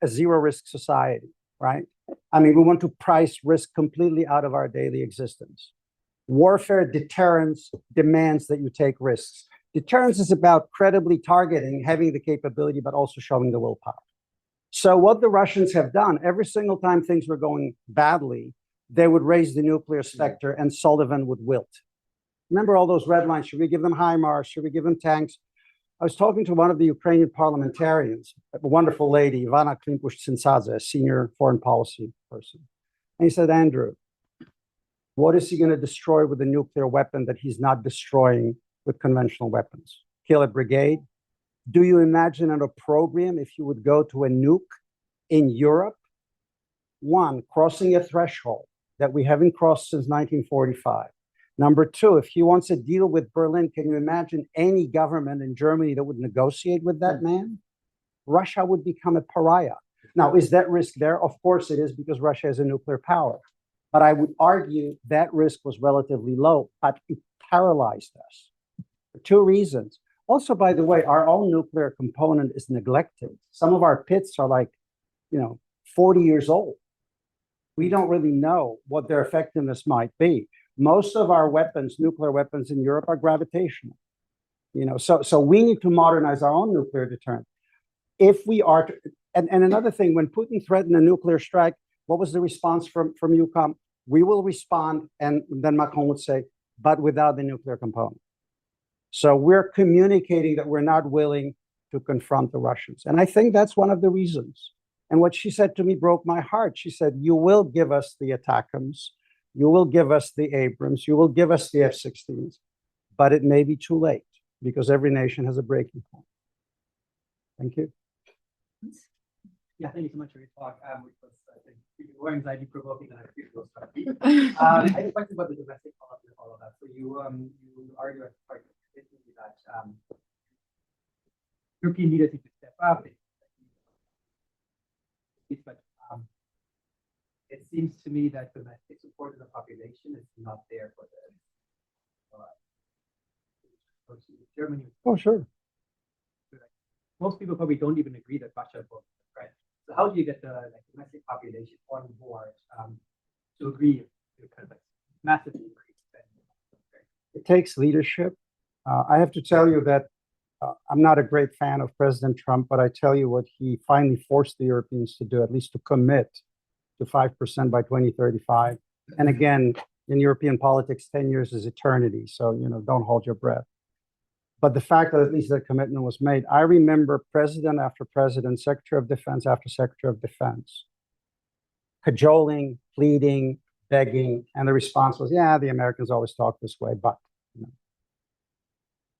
Speaker 2: a zero-risk society, right? I mean, we want to price risk completely out of our daily existence. Warfare deterrence demands that you take risks. Deterrence is about credibly targeting, having the capability, but also showing the willpower. So what the Russians have done, every single time things were going badly, they would raise the nuclear specter and Sullivan would wilt. Remember all those red lines? Should we give them HIMARS? Should we give them tanks? I was talking to one of the Ukrainian parliamentarians, a wonderful lady, Ivana Klimpush-Tsintsadze, a senior foreign policy person. And he said, Andrew, what is he going to destroy with a nuclear weapon that he's not destroying with conventional weapons? Kill a brigade? Do you imagine an opprobrium if you would go to a nuke in Europe? One, crossing a threshold that we haven't crossed since 1945. Number two, if he wants a deal with Berlin, can you imagine any government in Germany that would negotiate with that man? Russia would become a pariah. Now, is that risk there? Of course it is, because Russia has a nuclear power. But I would argue that risk was relatively low, but it paralyzed us for two reasons. Also, by the way, our own nuclear component is neglected. Some of our pits are like, 40 years old. We don't really know what their effectiveness might be. Most of our weapons, nuclear weapons in Europe, are gravitational. So we need to modernize our own nuclear deterrent. If we are to, and another thing, when Putin threatened a nuclear strike, What was the response from UCOM? We will respond, and then Macron would say, but without the nuclear component. So we're communicating that we're not willing to confront the Russians. And I think that's one of the reasons. And what she said to me broke my heart. She said, you will give us the ATACMS, you will give us the Abrams, you will give us the F-16s, but it may be too late because every nation has a breaking point. Thank you.
Speaker 4: Yeah, thank you so much for your talk, which was, I think, more anxiety-provoking than I feel it was going to be. I had a question about the domestic policy of all of that. So you argue as part of that European leaders need to step up. But it seems to me that domestic support of the population is not there for Germany.
Speaker 2: Oh, sure.
Speaker 4: Most people probably don't even agree that Russia was right. So how do you get the domestic population on board to agree to kind of massively increase spending?
Speaker 2: It takes leadership. I have to tell you that I'm not a great fan of President Trump, but I tell you what he finally forced the Europeans to do, at least to commit to 5% by 2035. And again, in European politics, 10 years is eternity. So, don't hold your breath. But the fact that at least that commitment was made, I remember president after president, secretary of defense after secretary of defense, cajoling, pleading, begging, and the response was, yeah, the Americans always talk this way, but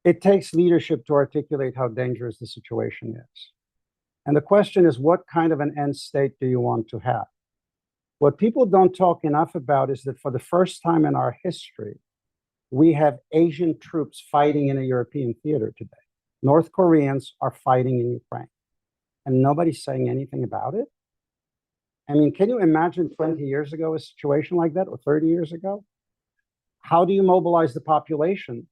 Speaker 2: it takes leadership to articulate how dangerous the situation is. And the question is, what kind of an end state do you want to have? What people don't talk enough about is that for the first time in our history, we have Asian troops fighting in a European theater today. North Koreans are fighting in Ukraine, and nobody's saying anything about it. I mean, can you imagine 20 years ago a situation like that, or 30 years ago? How do you mobilize the population?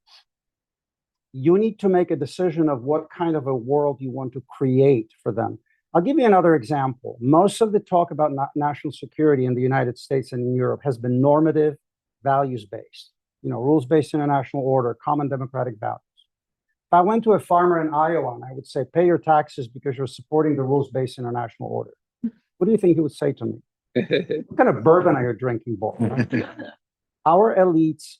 Speaker 2: You need to make a decision of what kind of a world you want to create for them. I'll give you another example. Most of the talk about national security in the United States and in Europe has been normative, values-based. Rules-based international order, common democratic values. If I went to a farmer in Iowa and I would say, pay your taxes because you're supporting the rules-based international order, what do you think he would say to me? What kind of bourbon are you drinking, boy? Our elites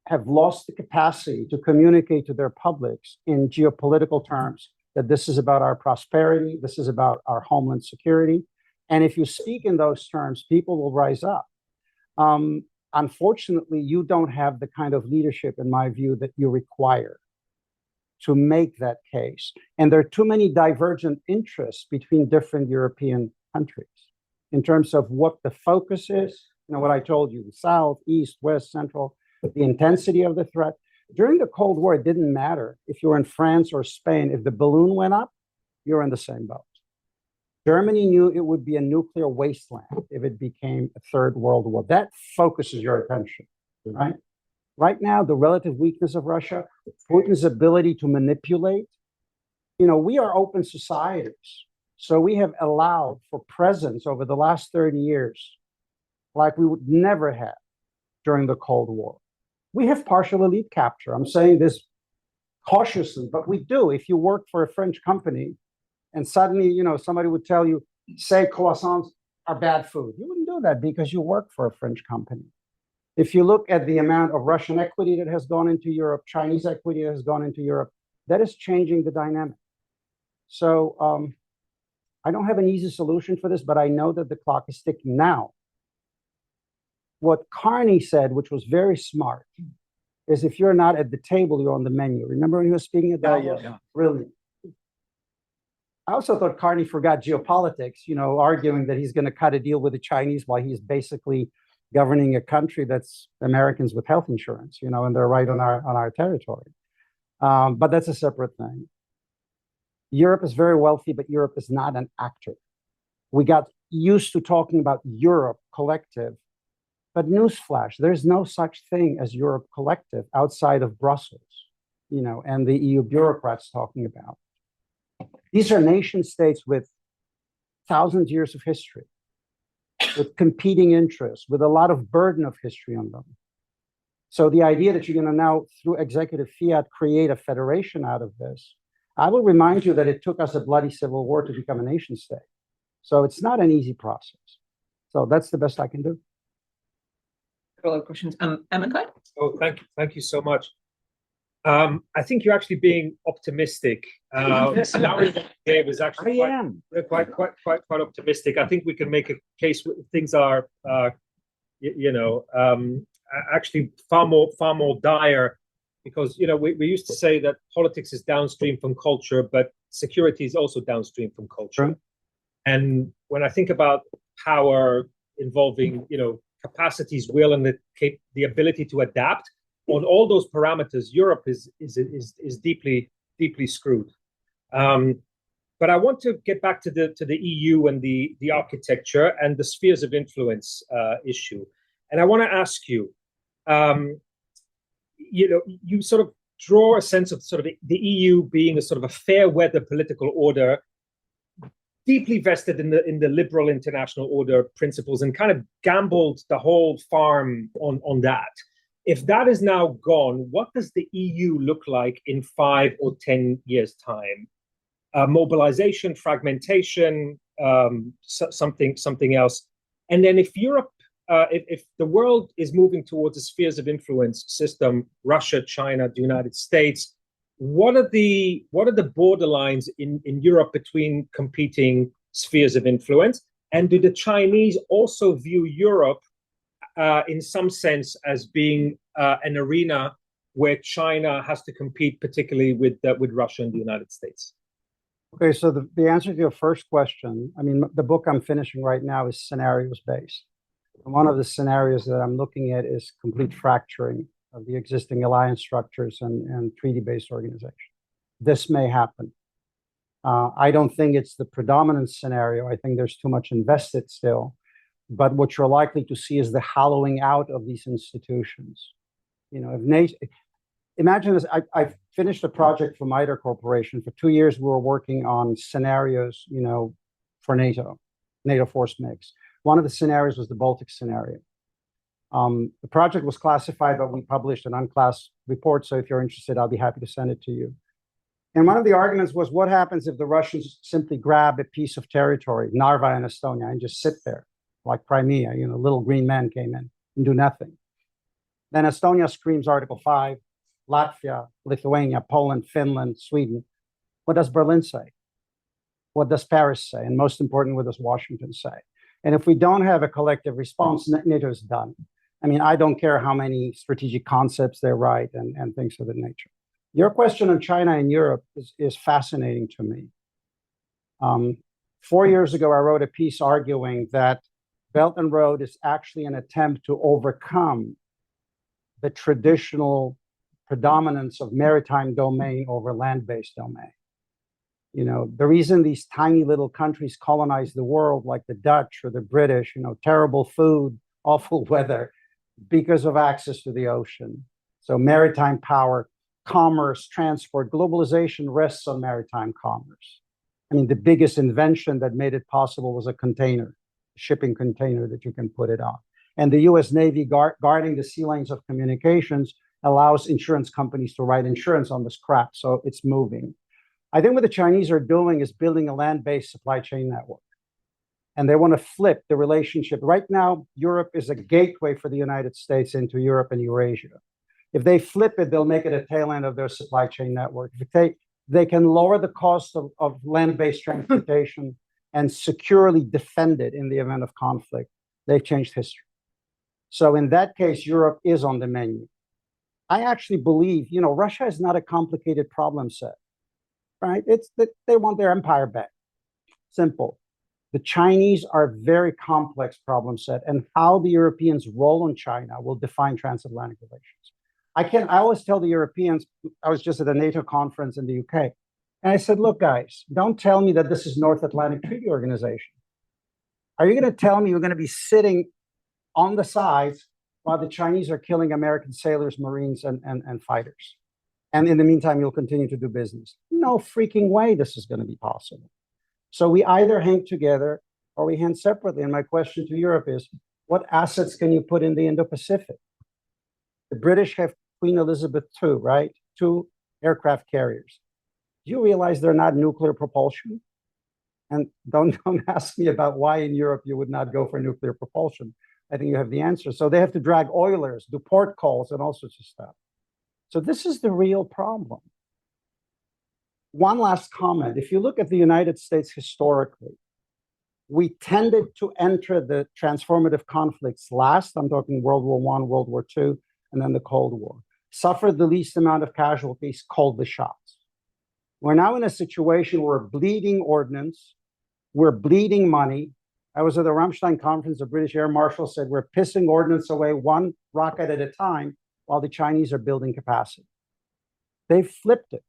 Speaker 2: have lost the capacity to communicate to their publics in geopolitical terms that this is about our prosperity, this is about our homeland security. And if you speak in those terms, people will rise up. Unfortunately, you don't have the kind of leadership, in my view, that you require to make that case. And there are too many divergent interests between different European countries in terms of what the focus is. What I told you, the South, East, West, Central, the intensity of the threat. During the Cold War, it didn't matter if you were in France or Spain. If the balloon went up, you're in the same boat. Germany knew it would be a nuclear wasteland if it became a third world war. That focuses your attention, right? Right now, the relative weakness of Russia, Putin's ability to manipulate, we are open societies. So we have allowed for presence over the last 30 years, like we would never have during the Cold War. We have partial elite capture. I'm saying this cautiously, but we do. If you work for a French company, and suddenly, somebody would tell you, say croissants are bad food. You wouldn't do that because you work for a French company. If you look at the amount of Russian equity that has gone into Europe, Chinese equity that has gone into Europe, that is changing the dynamic. So I don't have an easy solution for this, but I know that the clock is ticking now. What Carney said, which was very smart, is if you're not at the table, you're on the menu. Remember when he was speaking at Davos?
Speaker 3: Yeah.
Speaker 2: Brilliant. I also thought Carney forgot geopolitics, arguing that he's going to cut a deal with the Chinese while he's basically governing a country that's Americans with health insurance, and they're right on our territory. But that's a separate thing. Europe is very wealthy, but Europe is not an actor. We got used to talking about Europe collective, but newsflash, there's no such thing as Europe collective outside of Brussels, and the EU bureaucrats talking about. These are nation states with thousands of years of history, with competing interests, with a lot of burden of history on them. So the idea that you're going to now, through executive fiat, create a federation out of this, I will remind you that it took us a bloody civil war to become a nation state. So it's not an easy process. So that's the best I can do.
Speaker 1: A lot of questions. Amakai?
Speaker 5: Oh, thank you so much. I think you're actually being optimistic. The scenario that you gave is actually quite optimistic. I think we can make a case where things are, actually far more dire, because we used to say that politics is downstream from culture, but security is also downstream from culture.
Speaker 2: Right. And
Speaker 5: when I think about power involving capacities, will, and the ability to adapt on all those parameters, Europe is deeply screwed. But I want to get back to the EU and the architecture and the spheres of influence issue. And I want to ask you, you sort of draw a sense of sort of the EU being a sort of a fair weather political order, deeply vested in the liberal international order principles, and kind of gambled the whole farm on that. If that is now gone, what does the EU look like in 5 or 10 years' time? Mobilization, fragmentation, something else. And then if Europe, if the world is moving towards a spheres of influence system, Russia, China, the United States, what are the borderlines in Europe between competing spheres of influence? And do the Chinese also view Europe in some sense as being an arena where China has to compete, particularly with Russia and the United States?
Speaker 2: Okay, so the answer to your first question, I mean, the book I'm finishing right now is scenarios based. And one of the scenarios that I'm looking at is complete fracturing of the existing alliance structures and treaty-based organization. This may happen. I don't think it's the predominant scenario. I think there's too much invested still. But what you're likely to see is the hollowing out of these institutions. If NATO, imagine this, I finished a project for MITRE Corporation. For 2 years, we were working on scenarios, for NATO force mix. One of the scenarios was the Baltic scenario. The project was classified, but we published an unclassified report. So if you're interested, I'll be happy to send it to you. And one of the arguments was, what happens if the Russians simply grab a piece of territory, Narva in Estonia, and just sit there, like Crimea, little green men came in and do nothing. Then Estonia screams Article 5, Latvia, Lithuania, Poland, Finland, Sweden. What does Berlin say? What does Paris say? And most important, what does Washington say? And if we don't have a collective response, NATO is done. I mean, I don't care how many strategic concepts they write and things of that nature. Your question on China and Europe is fascinating to me. 4 years ago, I wrote a piece arguing that Belt and Road is actually an attempt to overcome the traditional predominance of maritime domain over land-based domain. The reason these tiny little countries colonize the world, like the Dutch or the British, terrible food, awful weather, because of access to the ocean. So maritime power, commerce, transport, globalization rests on maritime commerce. I mean, the biggest invention that made it possible was a container, a shipping container that you can put it on. And the US Navy guarding the sea lanes of communications allows insurance companies to write insurance on this crap. So it's moving. I think what the Chinese are doing is building a land-based supply chain network. And they want to flip the relationship. Right now, Europe is a gateway for the United States into Europe and Eurasia. If they flip it, they'll make it a tail end of their supply chain network. If they can lower the cost of land-based transportation and securely defend it in the event of conflict, they've changed history. So in that case, Europe is on the menu. I actually believe, Russia is not a complicated problem set, right? It's that they want their empire back. Simple. The Chinese are a very complex problem set, and how the Europeans roll in China will define transatlantic relations. I always tell the Europeans, I was just at a NATO conference in the UK, and I said, look, guys, don't tell me that this is North Atlantic Treaty Organization. Are you going to tell me you're going to be sitting on the sides while the Chinese are killing American sailors, Marines, and fighters? And in the meantime, you'll continue to do business. No freaking way this is going to be possible. So we either hang together or we hang separately. And my question to Europe is, what assets can you put in the Indo-Pacific? The British have Queen Elizabeth II, right? 2 aircraft carriers. Do you realize they're not nuclear propulsion? And don't ask me about why in Europe you would not go for nuclear propulsion. I think you have the answer. So they have to drag oilers, do port calls, and all sorts of stuff. So this is the real problem. One last comment. If you look at the United States historically, we tended to enter the transformative conflicts last. I'm talking World War I, World War II, and then the Cold War. Suffered the least amount of casualties, called the shots. We're now in a situation where we're bleeding ordnance, we're bleeding money. I was at the Ramstein conference, the British Air Marshal said, we're pissing ordnance away one rocket at a time while the Chinese are building capacity. They've flipped it.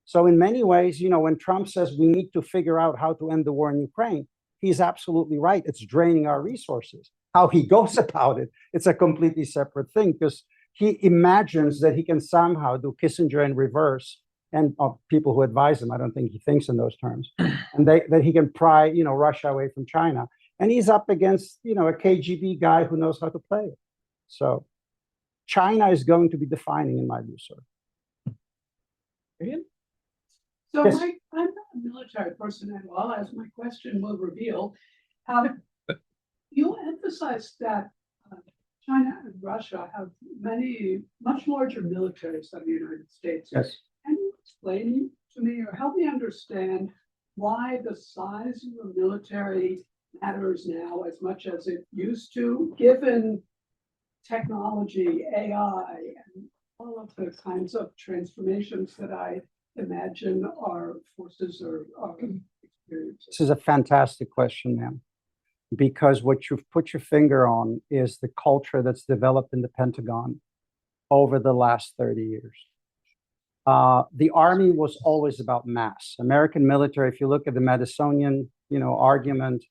Speaker 2: So in many ways, when Trump says we need to figure out how to end the war in Ukraine, he's absolutely right. It's draining our resources. How he goes about it, it's a completely separate thing, because he imagines that he can somehow do Kissinger in reverse, and people who advise him, I don't think he thinks in those terms, and that he can pry, Russia away from China. And he's up against, a KGB guy who knows how to play it. So China is going to be defining, in my view, sir.
Speaker 6: So
Speaker 2: Yes.
Speaker 6: I'm not a military person at all, as my question will reveal. You emphasized that China and Russia have much larger militaries than the United States.
Speaker 2: Yes.
Speaker 6: Can you explain to me or help me understand why the size of the military matters now as much as it used to, given technology, AI, and all of the kinds of transformations that I imagine our forces are experiencing?
Speaker 2: This is a fantastic question, ma'am, because what you've put your finger on is the culture that's developed in the Pentagon over the last 30 years. The Army was always about mass. American military, if you look at the Madisonian, argument,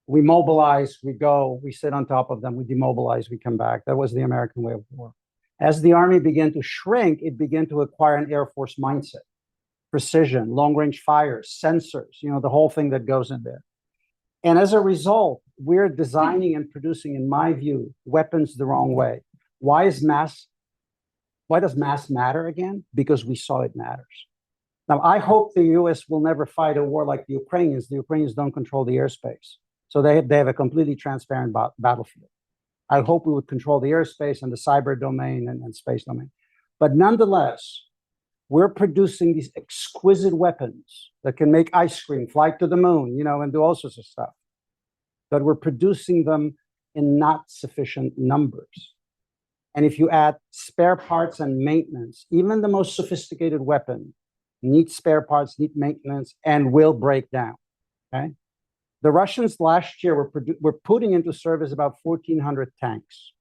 Speaker 2: we mobilize, we go, we sit on top of them, we demobilize, we come back. That was the American way of war. As the Army began to shrink, it began to acquire an Air Force mindset, precision, long-range fires, sensors, the whole thing that goes in there. And as a result, we're designing and producing, in my view, weapons the wrong way. Why does mass matter again? Because we saw it matters. Now, I hope the US will never fight a war like the Ukrainians. The Ukrainians don't control the airspace. So they have a completely transparent battlefield. I hope we would control the airspace and the cyber domain and space domain. But nonetheless, we're producing these exquisite weapons that can make ice cream, fly to the moon, and do all sorts of stuff. But we're producing them in not sufficient numbers. And if you add spare parts and maintenance, even the most sophisticated weapon needs spare parts, needs maintenance, and will break down. Okay? The Russians last year were putting into service about 1,400 tanks.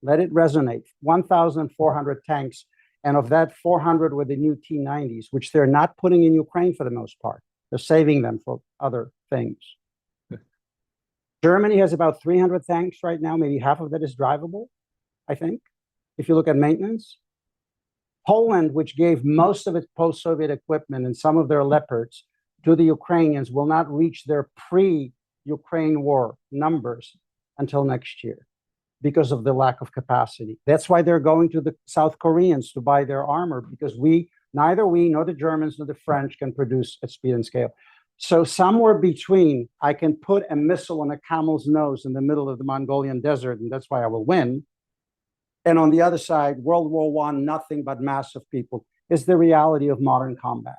Speaker 2: Let it resonate. 1,400 tanks. And of that, 400 were the new T-90s, which they're not putting in Ukraine for the most part. They're saving them for other things. Germany has about 300 tanks right now. Maybe half of that is drivable, I think, if you look at maintenance. Poland, which gave most of its post-Soviet equipment and some of their Leopards to the Ukrainians, will not reach their pre-Ukraine war numbers until next year because of the lack of capacity. That's why they're going to the South Koreans to buy their armor, because neither we nor the Germans nor the French can produce at speed and scale. So somewhere between, I can put a missile on a camel's nose in the middle of the Mongolian desert, and that's why I will win. And on the other side, World War I, nothing but massive people, is the reality of modern combat.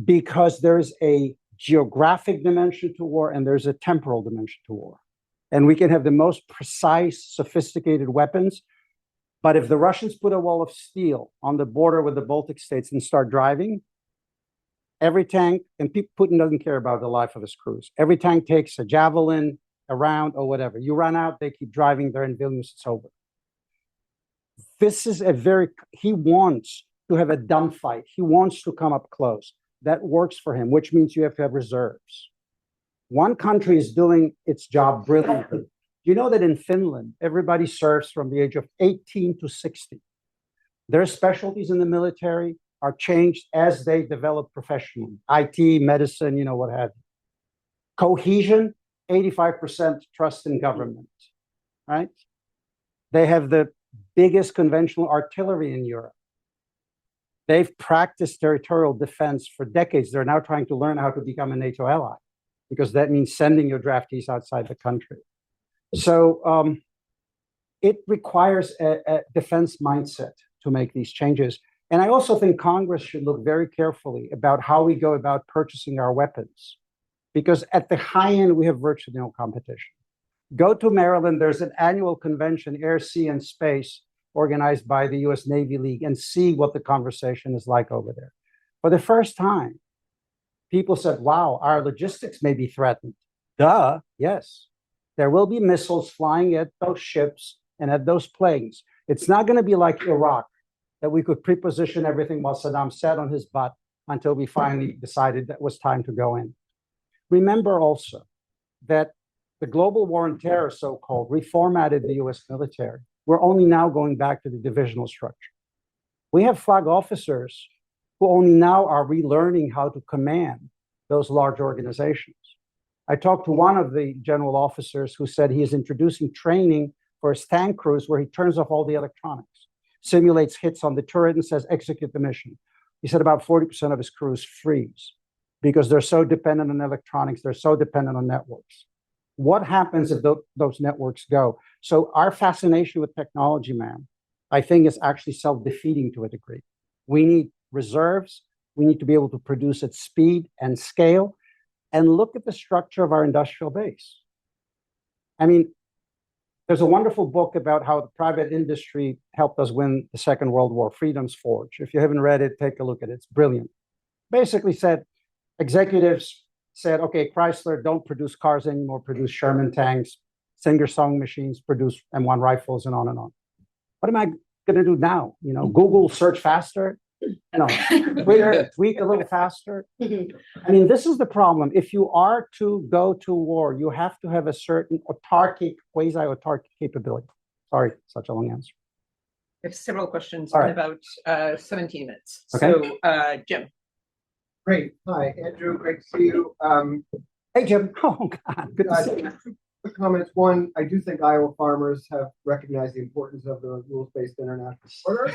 Speaker 2: Because there's a geographic dimension to war and there's a temporal dimension to war. And we can have the most precise, sophisticated weapons. But if the Russians put a wall of steel on the border with the Baltic states and start driving, every tank, and Putin doesn't care about the life of his crews. Every tank takes a javelin, a round, or whatever. You run out, they keep driving there in Vilnius, it's over. This is he wants to have a dumb fight. He wants to come up close. That works for him, which means you have to have reserves. One country is doing its job brilliantly. You know that in Finland, everybody serves from the age of 18 to 60. Their specialties in the military are changed as they develop professionally. IT, medicine, what have you. Cohesion, 85% trust in government, right? They have the biggest conventional artillery in Europe. They've practiced territorial defense for decades. They're now trying to learn how to become a NATO ally, because that means sending your draftees outside the country. So it requires a defense mindset to make these changes. And I also think Congress should look very carefully about how we go about purchasing our weapons, because at the high end, we have virtually no competition. Go to Maryland, there's an annual convention, Air, Sea, and Space, organized by the US Navy League, and see what the conversation is like over there. For the first time, people said, wow, our logistics may be threatened. Duh, yes. There will be missiles flying at those ships and at those planes. It's not going to be like Iraq, that we could pre-position everything while Saddam sat on his butt until we finally decided that it was time to go in. Remember also that the global war on terror, so-called, reformatted the US military. We're only now going back to the divisional structure. We have flag officers who only now are relearning how to command those large organizations. I talked to one of the general officers who said he is introducing training for his tank crews where he turns off all the electronics, simulates hits on the turret and says, execute the mission. He said about 40% of his crews freeze because they're so dependent on electronics, they're so dependent on networks. What happens if those networks go? So our fascination with technology, man, I think is actually self-defeating to a degree. We need reserves. We need to be able to produce at speed and scale. And look at the structure of our industrial base. I mean, there's a wonderful book about how the private industry helped us win the Second World War, Freedom's Forge. If you haven't read it, take a look at it. It's brilliant. Basically said, executives said, okay, Chrysler, don't produce cars anymore, produce Sherman tanks, Singer-Song machines, produce M1 rifles, and on and on. What am I going to do now? You know, Google search faster, Twitter tweet a little faster. I mean, this is the problem. If you are to go to war, you have to have a certain autarkic, quasi-autarkic capability. Sorry, such a long answer.
Speaker 1: We have several questions
Speaker 2: All
Speaker 1: in
Speaker 2: right.
Speaker 1: about 17 minutes.
Speaker 2: Okay.
Speaker 1: So, Jim.
Speaker 7: Great. Hi, Andrew. Great to see you.
Speaker 2: Hey, Jim. Oh, God. Good to see you.
Speaker 7: Two quick comments. One, I do think Iowa farmers have recognized the importance of the rules-based international order.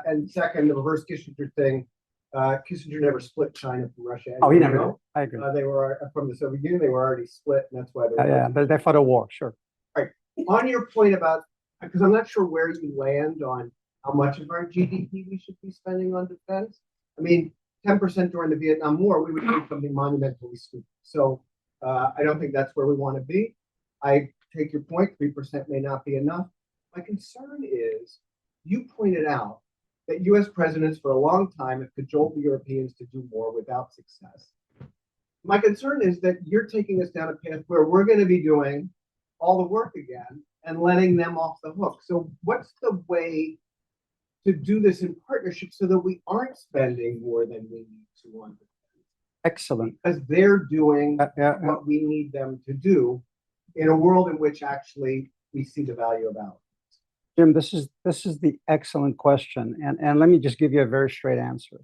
Speaker 7: And second, the reverse Kissinger thing. Kissinger never split China from Russia.
Speaker 2: Oh, he never did. I agree.
Speaker 7: They were from the Soviet Union. They were already split, and that's why they were.
Speaker 2: Yeah, but they fought a war, sure.
Speaker 7: Right. On your point about, because I'm not sure where you land on how much of our GDP we should be spending on defense. I mean, 10% during the Vietnam War, we would do something monumentally stupid. So I don't think that's where we want to be. I take your point, 3% may not be enough. My concern is, you pointed out that US presidents for a long time have cajoled the Europeans to do more without success. My concern is that you're taking us down a path where we're going to be doing all the work again and letting them off the hook. So what's the way to do this in partnership so that we aren't spending more than we need to on defense?
Speaker 2: Excellent.
Speaker 7: Because they're doing what we need them to do in a world in which actually we see the value of allies.
Speaker 2: Jim, this is the excellent question. And let me just give you a very straight answer.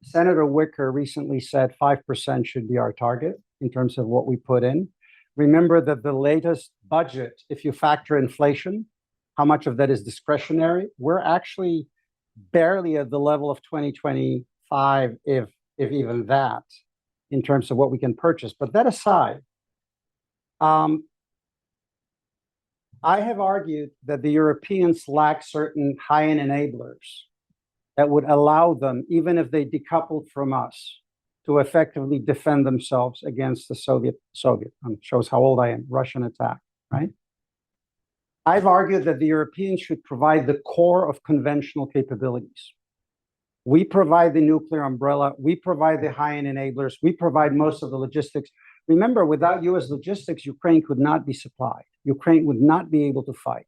Speaker 2: Senator Wicker recently said 5% should be our target in terms of what we put in. Remember that the latest budget, if you factor inflation, how much of that is discretionary, we're actually barely at the level of 2025, if even that, in terms of what we can purchase. But that aside, I have argued that the Europeans lack certain high-end enablers that would allow them, even if they decoupled from us, to effectively defend themselves against the Soviet, shows how old I am, Russian attack, right? I've argued that the Europeans should provide the core of conventional capabilities. We provide the nuclear umbrella, we provide the high-end enablers, we provide most of the logistics. Remember, without US logistics, Ukraine could not be supplied. Ukraine would not be able to fight.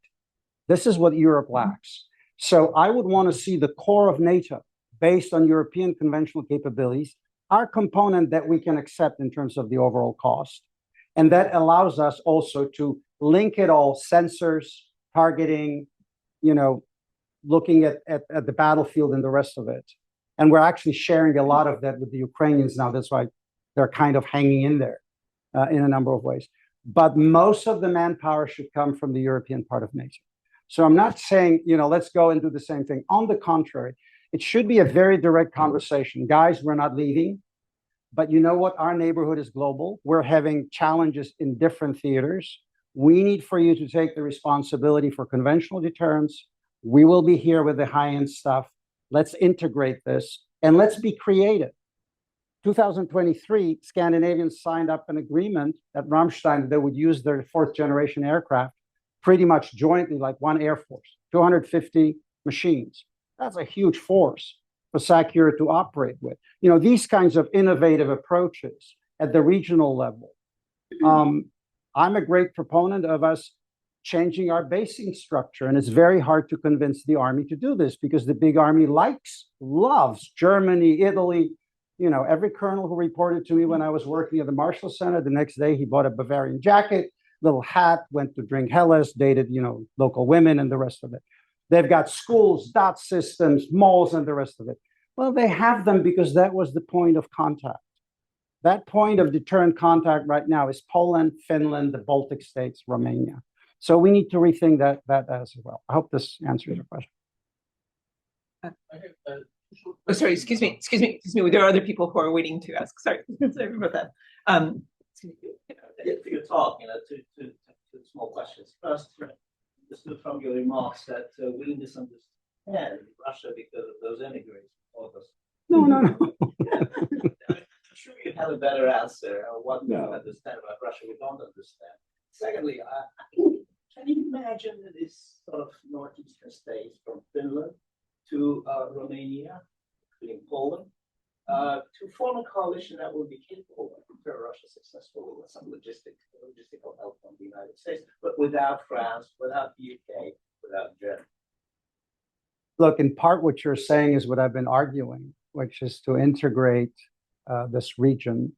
Speaker 2: This is what Europe lacks. So I would want to see the core of NATO based on European conventional capabilities, our component that we can accept in terms of the overall cost. And that allows us also to link it all, sensors, targeting, looking at the battlefield and the rest of it. And we're actually sharing a lot of that with the Ukrainians now. That's why they're kind of hanging in there in a number of ways. But most of the manpower should come from the European part of NATO. So I'm not saying, let's go and do the same thing. On the contrary, It should be a very direct conversation. Guys, we're not leaving, but you know what? Our neighborhood is global. We're having challenges in different theaters. We need for you to take the responsibility for conventional deterrence. We will be here with the high-end stuff. Let's integrate this and let's be creative. 2023, Scandinavians signed up an agreement at Ramstein that would use their fourth generation aircraft pretty much jointly, like one Air Force, 250 machines. That's a huge force for SACEUR to operate with. You know, these kinds of innovative approaches at the regional level. I'm a great proponent of us changing our basing structure, and it's very hard to convince the army to do this because the big army loves Germany, Italy. You know, every colonel who reported to me when I was working at the Marshall Center, the next day he bought a Bavarian jacket, little hat, went to drink Helles, dated, you know, local women and the rest of it. They've got schools, dot systems, malls, and the rest of it. Well, they have them because that was the point of contact. That point of deterrent contact right now is Poland, Finland, the Baltic states, Romania. So we need to rethink that as well. I hope this answers your question.
Speaker 1: Oh, sorry, excuse me. There are other people who are waiting to ask. Sorry about that.
Speaker 8: For your talk, two small questions. First, understood from your remarks that we misunderstand Russia because of those immigrants.
Speaker 2: No.
Speaker 8: I'm sure you have a better answer on what we understand about Russia we don't understand. Secondly, can you imagine this sort of northeastern states from Finland to Romania, including Poland, to form a coalition that will be capable of deter Russia successfully with some logistical help from the United States, but without France, without the UK, without Germany?
Speaker 2: Look, in part, what you're saying is what I've been arguing, which is to integrate this region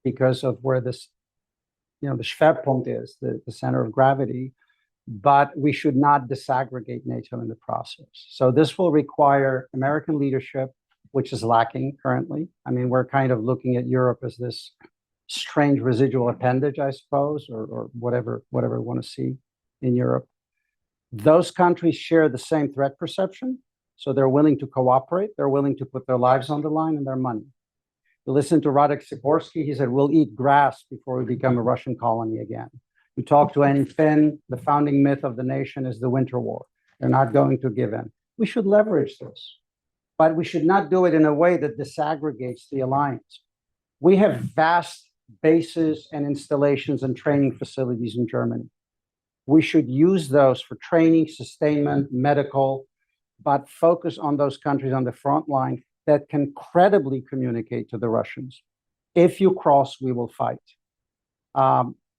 Speaker 2: because of where this, the Schwerpunkt is, the center of gravity, but we should not disaggregate NATO in the process. So this will require American leadership, which is lacking currently. I mean, we're kind of looking at Europe as this strange residual appendage, I suppose, or whatever we want to see in Europe. Those countries share the same threat perception, so they're willing to cooperate. They're willing to put their lives on the line and their money. You listen to Radek Sikorski, he said, we'll eat grass before we become a Russian colony again. You talk to any Finn, the founding myth of the nation is the Winter War. They're not going to give in. We should leverage this, but we should not do it in a way that disaggregates the alliance. We have vast bases and installations and training facilities in Germany. We should use those for training, sustainment, medical, but focus on those countries on the front line that can credibly communicate to the Russians. If you cross, we will fight.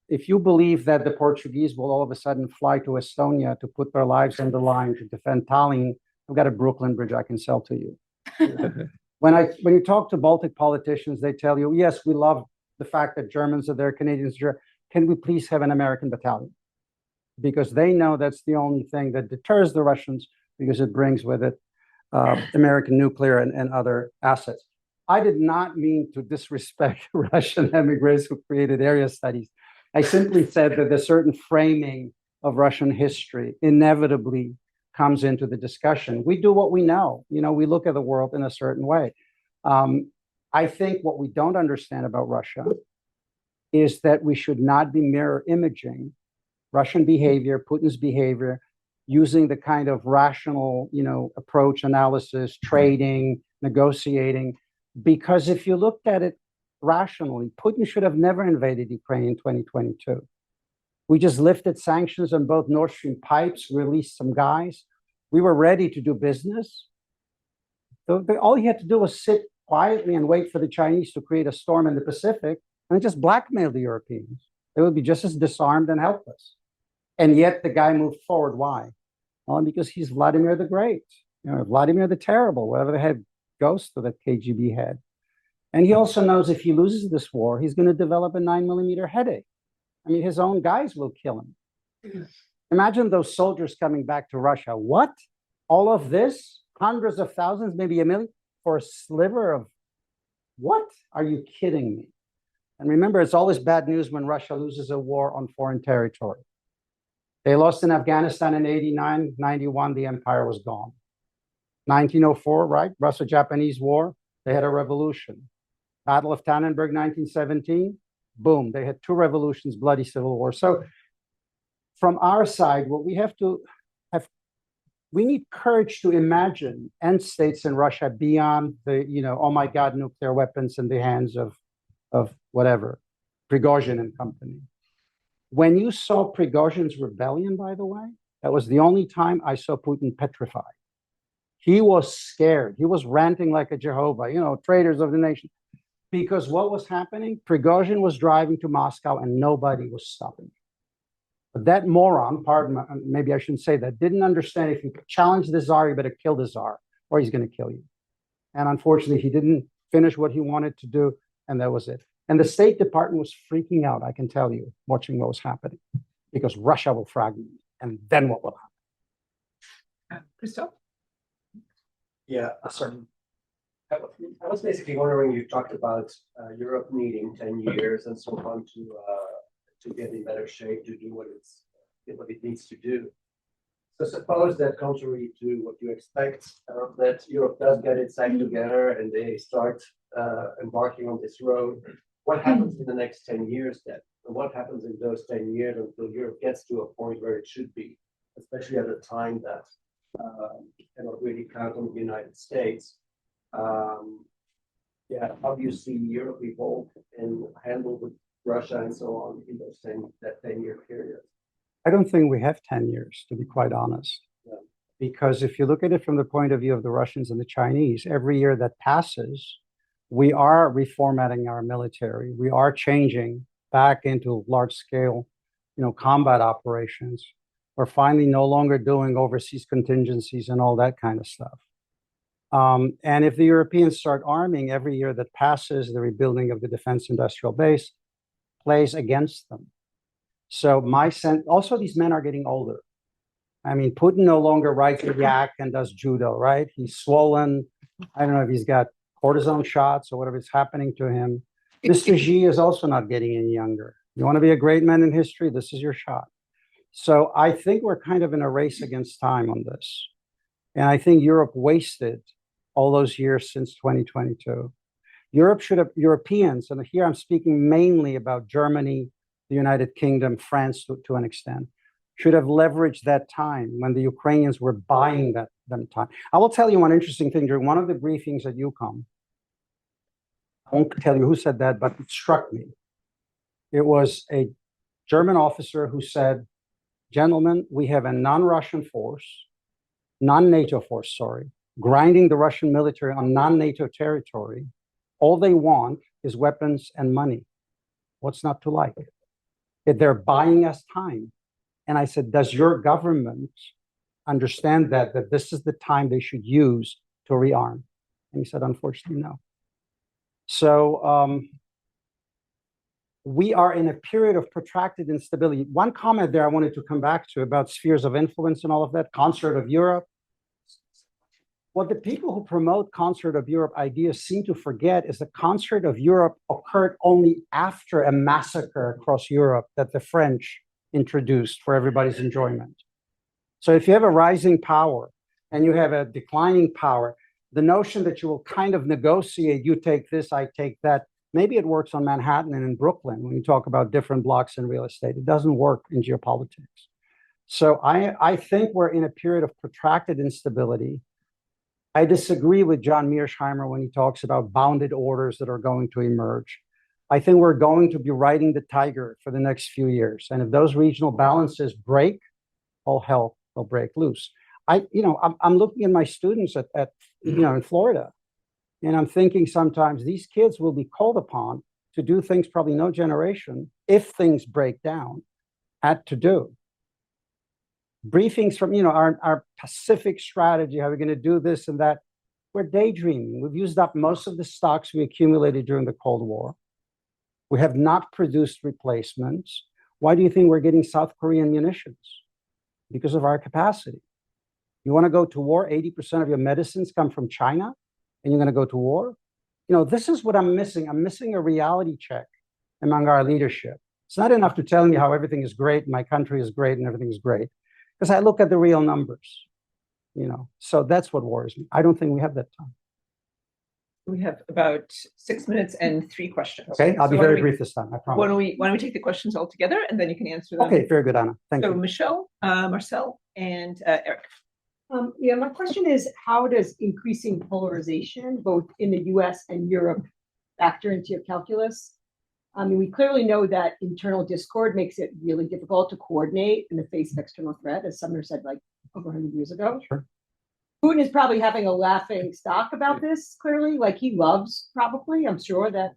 Speaker 2: If you believe that the Portuguese will all of a sudden fly to Estonia to put their lives on the line to defend Tallinn, I've got a Brooklyn Bridge I can sell to you. When you talk to Baltic politicians, they tell you, yes, we love the fact that Germans are there, Canadians are there. Can we please have an American battalion? Because they know that's the only thing that deters the Russians, because it brings with it American nuclear and other assets. I did not mean to disrespect Russian immigrants who created area studies. I simply said that a certain framing of Russian history inevitably comes into the discussion. We do what we know. We look at the world in a certain way. I think what we don't understand about Russia is that we should not be mirror imaging Russian behavior, Putin's behavior, using the kind of rational, approach, analysis, trading, negotiating. Because if you looked at it rationally, Putin should have never invaded Ukraine in 2022. We just lifted sanctions on both Nord Stream pipes, released some guys. We were ready to do business. All he had to do was sit quietly and wait for the Chinese to create a storm in the Pacific and just blackmail the Europeans. They would be just as disarmed and helpless. And yet the guy moved forward. Why? Well, because he's Vladimir the Great, Vladimir the Terrible, whatever the head ghost of that KGB head. And he also knows if he loses this war, he's going to develop a 9mm headache. I mean, his own guys will kill him. Imagine those soldiers coming back to Russia. What? All of this? Hundreds of thousands, maybe 1 million, for a sliver of what? Are you kidding me? And remember, it's always bad news when Russia loses a war on foreign territory. They lost in Afghanistan in 89, 91, the empire was gone. 1904, right? Russo-Japanese War, they had a revolution. Battle of Tannenberg, 1917, boom, they had two revolutions, bloody civil war. So from our side, what we have to have, we need courage to imagine end states in Russia beyond the, oh my God, nuclear weapons in the hands of whatever, Prigozhin and company. When you saw Prigozhin's rebellion, by the way, that was the only time I saw Putin petrified. He was scared. He was ranting like a Jehovah, traitors of the nation. Because what was happening? Prigozhin was driving to Moscow and nobody was stopping. But that moron, pardon me, maybe I shouldn't say that, didn't understand if you challenge the Tsar, you better kill the Tsar or he's going to kill you. And unfortunately, he didn't finish what he wanted to do, and that was it. And the State Department was freaking out, I can tell you, watching what was happening, because Russia will fragment, and then what will happen?
Speaker 1: Christoph?
Speaker 9: Yeah, sorry. I was basically wondering, you talked about Europe needing 10 years and so on to get in better shape to do what it needs to do. So suppose that contrary to what you expect, that Europe does get its act together and they start embarking on this road. What happens in the next 10 years then? And what happens in those 10 years until Europe gets to a point where it should be, especially at a time that cannot really count on the United States? How do you see Europe evolve and handle with Russia and so on in that 10-year period?
Speaker 2: I don't think we have 10 years, to be quite honest.
Speaker 9: Yeah.
Speaker 2: Because if you look at it from the point of view of the Russians and the Chinese, every year that passes, we are reformatting our military. We are changing back into large-scale, combat operations. We're finally no longer doing overseas contingencies and all that kind of stuff. And if the Europeans start arming every year that passes, the rebuilding of the defense industrial base plays against them. So my sense, also these men are getting older. I mean, Putin no longer rides a yak and does judo, right? He's swollen. I don't know if he's got cortisone shots or whatever is happening to him. Mr. Xi is also not getting any younger. You want to be a great man in history? This is your shot. So I think we're kind of in a race against time on this. And I think Europe wasted all those years since 2022. Europeans, and here I'm speaking mainly about Germany, the United Kingdom, France to an extent, should have leveraged that time when the Ukrainians were buying them time. I will tell you one interesting thing. During one of the briefings at UCOM, I won't tell you who said that, but it struck me. It was a German officer who said, gentlemen, we have a non-NATO force, grinding the Russian military on non-NATO territory. All they want is weapons and money. What's not to like? They're buying us time. And I said, does your government understand that this is the time they should use to rearm? And he said, unfortunately, no. So we are in a period of protracted instability. One comment there I wanted to come back to about spheres of influence and all of that, concert of Europe. What the people who promote concert of Europe ideas seem to forget is the concert of Europe occurred only after a massacre across Europe that the French introduced for everybody's enjoyment. So if you have a rising power and you have a declining power, the notion that you will kind of negotiate, you take this, I take that, maybe it works on Manhattan and in Brooklyn when you talk about different blocks in real estate. It doesn't work in geopolitics. So I think we're in a period of protracted instability. I disagree with John Mearsheimer when he talks about bounded orders that are going to emerge. I think we're going to be riding the tiger for the next few years. And if those regional balances break, all hell will break loose. I'm looking at my students in Florida, and I'm thinking sometimes these kids will be called upon to do things probably no generation, if things break down, had to do. Briefings from, our Pacific strategy, how we're going to do this and that. We're daydreaming. We've used up most of the stocks we accumulated during the Cold War. We have not produced replacements. Why do you think we're getting South Korean munitions? Because of our capacity. You want to go to war, 80% of your medicines come from China, and you're going to go to war? This is what I'm missing. I'm missing a reality check among our leadership. It's not enough to tell me how everything is great, my country is great, and everything is great. Because I look at the real numbers. So that's what worries me. I don't think we have that time.
Speaker 1: We have about 6 minutes and 3 questions.
Speaker 2: Okay, I'll
Speaker 1: So
Speaker 2: be
Speaker 1: why don't
Speaker 2: very
Speaker 1: we-
Speaker 2: brief this time, I
Speaker 1: Why
Speaker 2: promise.
Speaker 1: don't we take the questions all together and then you can answer them?
Speaker 2: Okay, very good, Anna. Thank
Speaker 1: So
Speaker 2: you.
Speaker 1: Michelle, Marcel, and Eric.
Speaker 10: Yeah, my question is, how does increasing polarization, both in the US and Europe, factor into your calculus? I mean, we clearly know that internal discord makes it really difficult to coordinate in the face of external threat, as Sumner said, like over 100 years ago.
Speaker 2: Sure.
Speaker 10: Putin is probably having a laughing stock about this, clearly, like he loves, probably, I'm sure that,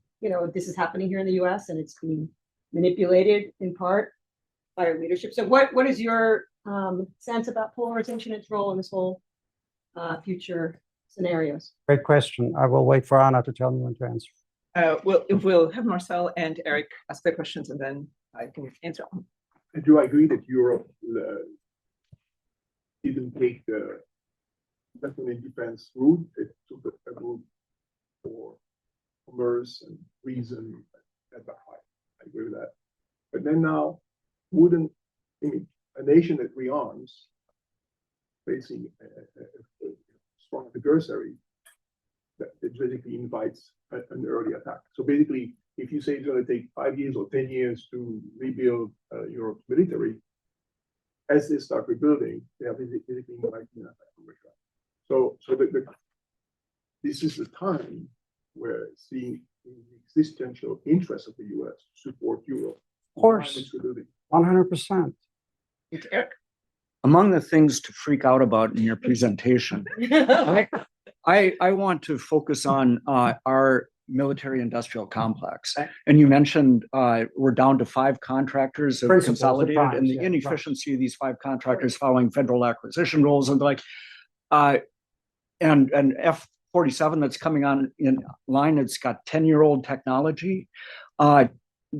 Speaker 10: this is happening here in the US and it's being manipulated in part by our leadership. So what is your sense about polarization, its role in this whole future scenarios?
Speaker 2: Great question. I will wait for Anna to tell me when to answer.
Speaker 1: We'll have Marcel and Eric ask their questions and then I can answer them.
Speaker 11: Do I agree that Europe didn't take the definitely defense route? It took a route for commerce and reason. I agree with that. But then now, a nation that rearms facing a strong adversary that basically invites an early attack. So basically, if you say it's going to take 5 years or 10 years to rebuild Europe's military, as they start rebuilding, they are basically inviting an attack from Russia. So this is the time where seeing the existential interest of the US to support Europe.
Speaker 2: Of course, 100%.
Speaker 1: Eric.
Speaker 12: Among the things to freak out about in your presentation, I want to focus on our military industrial complex. And you mentioned we're down to 5 contractors of consolidated, and the inefficiency of these 5 contractors following federal acquisition rules and and F-47 that's coming on in line, it's got 10-year-old technology.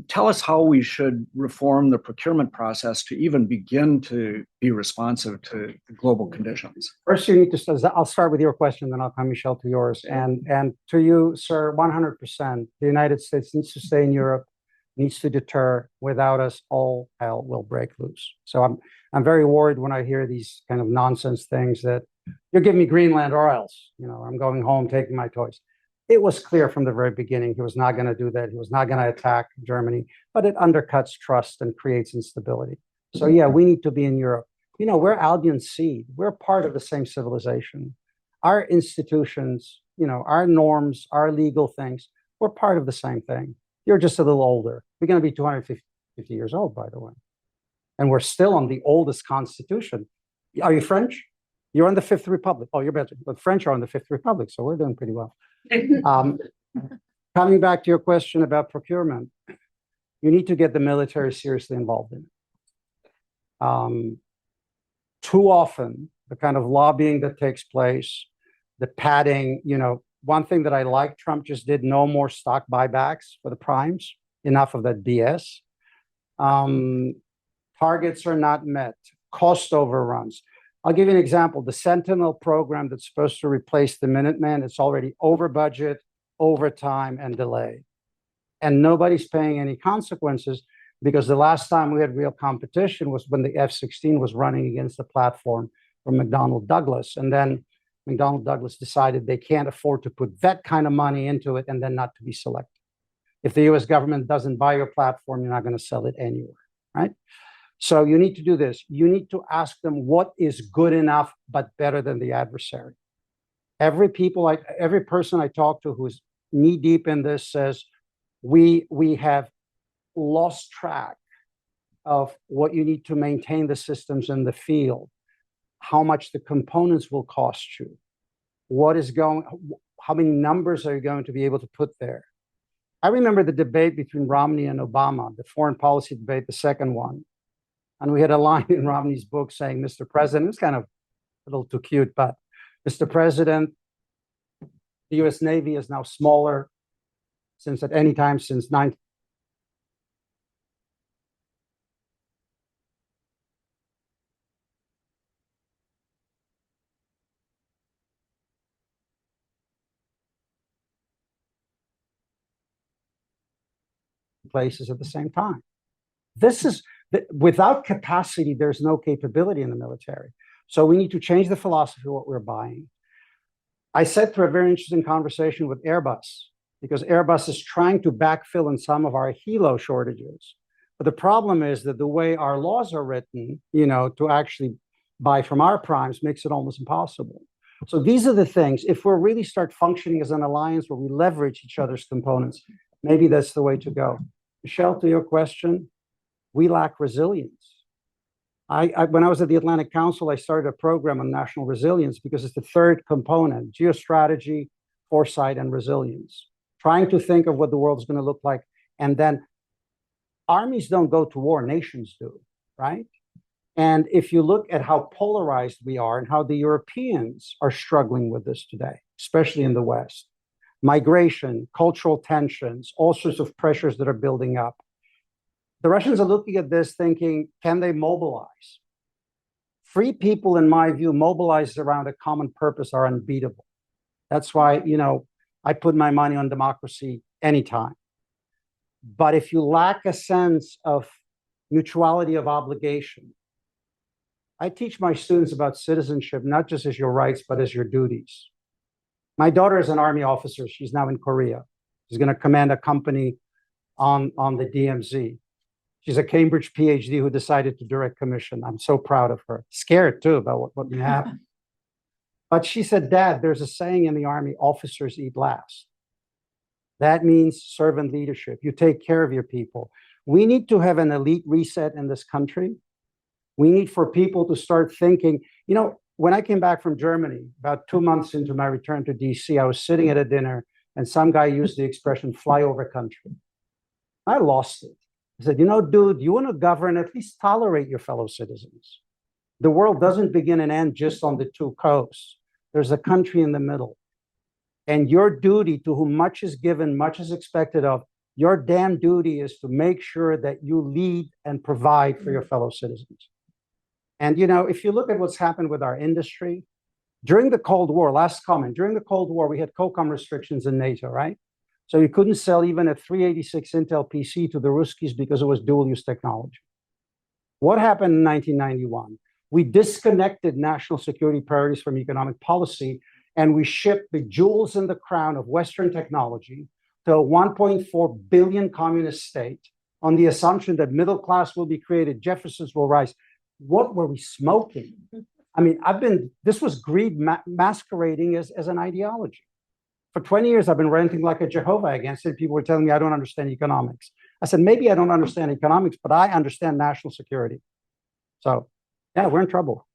Speaker 12: Tell us how we should reform the procurement process to even begin to be responsive to global conditions.
Speaker 2: First, you need to, I'll start with your question, then I'll come, Michelle, to yours. And to you, sir, 100%, the United States needs to stay in Europe, needs to deter. Without us, all hell will break loose. So I'm very worried when I hear these kind of nonsense things that you're giving me Greenland or else, I'm going home, taking my toys. It was clear from the very beginning he was not going to do that. He was not going to attack Germany, but it undercuts trust and creates instability. So yeah, we need to be in Europe. We're Albion seed. We're part of the same civilization. Our institutions, our norms, our legal things, we're part of the same thing. You're just a little older. We're going to be 250 years old, by the way. And we're still on the oldest constitution. Are you French? You're on the Fifth Republic. Oh, you're better. But French are on the Fifth Republic, so we're doing pretty well. Coming back to your question about procurement, you need to get the military seriously involved in it. Too often, the kind of lobbying that takes place, the padding, one thing that I like, Trump just did no more stock buybacks for the primes. Enough of that BS. Targets are not met. Cost overruns. I'll give you an example. The Sentinel program that's supposed to replace the Minuteman, it's already over budget, over time, and delayed. And nobody's paying any consequences because the last time we had real competition was when the F-16 was running against the platform from McDonnell Douglas. And then McDonnell Douglas decided they can't afford to put that kind of money into it and then not to be selected. If the US government doesn't buy your platform, you're not going to sell it anywhere, right? So you need to do this. You need to ask them what is good enough, but better than the adversary. Every person I talk to who's knee deep in this says, we have lost track of what you need to maintain the systems in the field, how much the components will cost you, how many numbers are you going to be able to put there? I remember the debate between Romney and Obama, the foreign policy debate, the second one. And we had a line in Romney's book saying, Mr. President, it's kind of a little too cute, but Mr. President, the US Navy is now smaller since at any time since 19. Places at the same time. This is without capacity, there's no capability in the military. So we need to change the philosophy of what we're buying. I sat through a very interesting conversation with Airbus, because Airbus is trying to backfill in some of our helo shortages. But the problem is that the way our laws are written, to actually buy from our primes makes it almost impossible. So these are the things, if we're really start functioning as an alliance where we leverage each other's components, maybe that's the way to go. Michelle, to your question, we lack resilience. When I was at the Atlantic Council, I started a program on national resilience because it's the third component: geostrategy, foresight, and resilience. Trying to think of what the world is going to look like. And then armies don't go to war, nations do, right? And if you look at how polarized we are and how the Europeans are struggling with this today, especially in the West, migration, cultural tensions, all sorts of pressures that are building up. The Russians are looking at this thinking, can they mobilize? Free people, in my view, mobilized around a common purpose are unbeatable. That's why, I put my money on democracy anytime. But if you lack a sense of mutuality of obligation, I teach my students about citizenship, not just as your rights, but as your duties. My daughter is an Army officer. She's now in Korea. She's going to command a company on the DMZ. She's a Cambridge PhD who decided to direct commission. I'm so proud of her. Scared too about what may happen. But she said, Dad, there's a saying in the Army, officers eat last. That means servant leadership. You take care of your people. We need to have an elite reset in this country. We need for people to start thinking, when I came back from Germany, about 2 months into my return to DC, I was sitting at a dinner and some guy used the expression flyover country. I lost it. I said, dude, you want to govern, at least tolerate your fellow citizens. The world doesn't begin and end just on the two coasts. There's a country in the middle. And your duty, to whom much is given, much is expected of, your damn duty is to make sure that you lead and provide for your fellow citizens. And, if you look at what's happened with our industry, during the Cold War, last comment, during the Cold War, we had COCOM restrictions in NATO, right? So you couldn't sell even a 386 Intel PC to the Ruskies because it was dual-use technology. What happened in 1991? We disconnected national security priorities from economic policy, and we shipped the jewels in the crown of Western technology to a 1.4 billion communist state on the assumption that middle class will be created, Jeffersons will rise. What were we smoking? I mean, this was greed masquerading as an ideology. For 20 years, I've been ranting like a Jehovah against it. People were telling me I don't understand economics. I said, maybe I don't understand economics, but I understand national security. So, yeah, we're in trouble.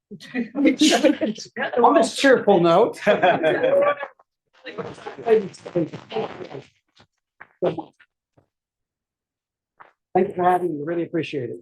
Speaker 2: On this cheerful note. Thank you for having me. Really appreciate it.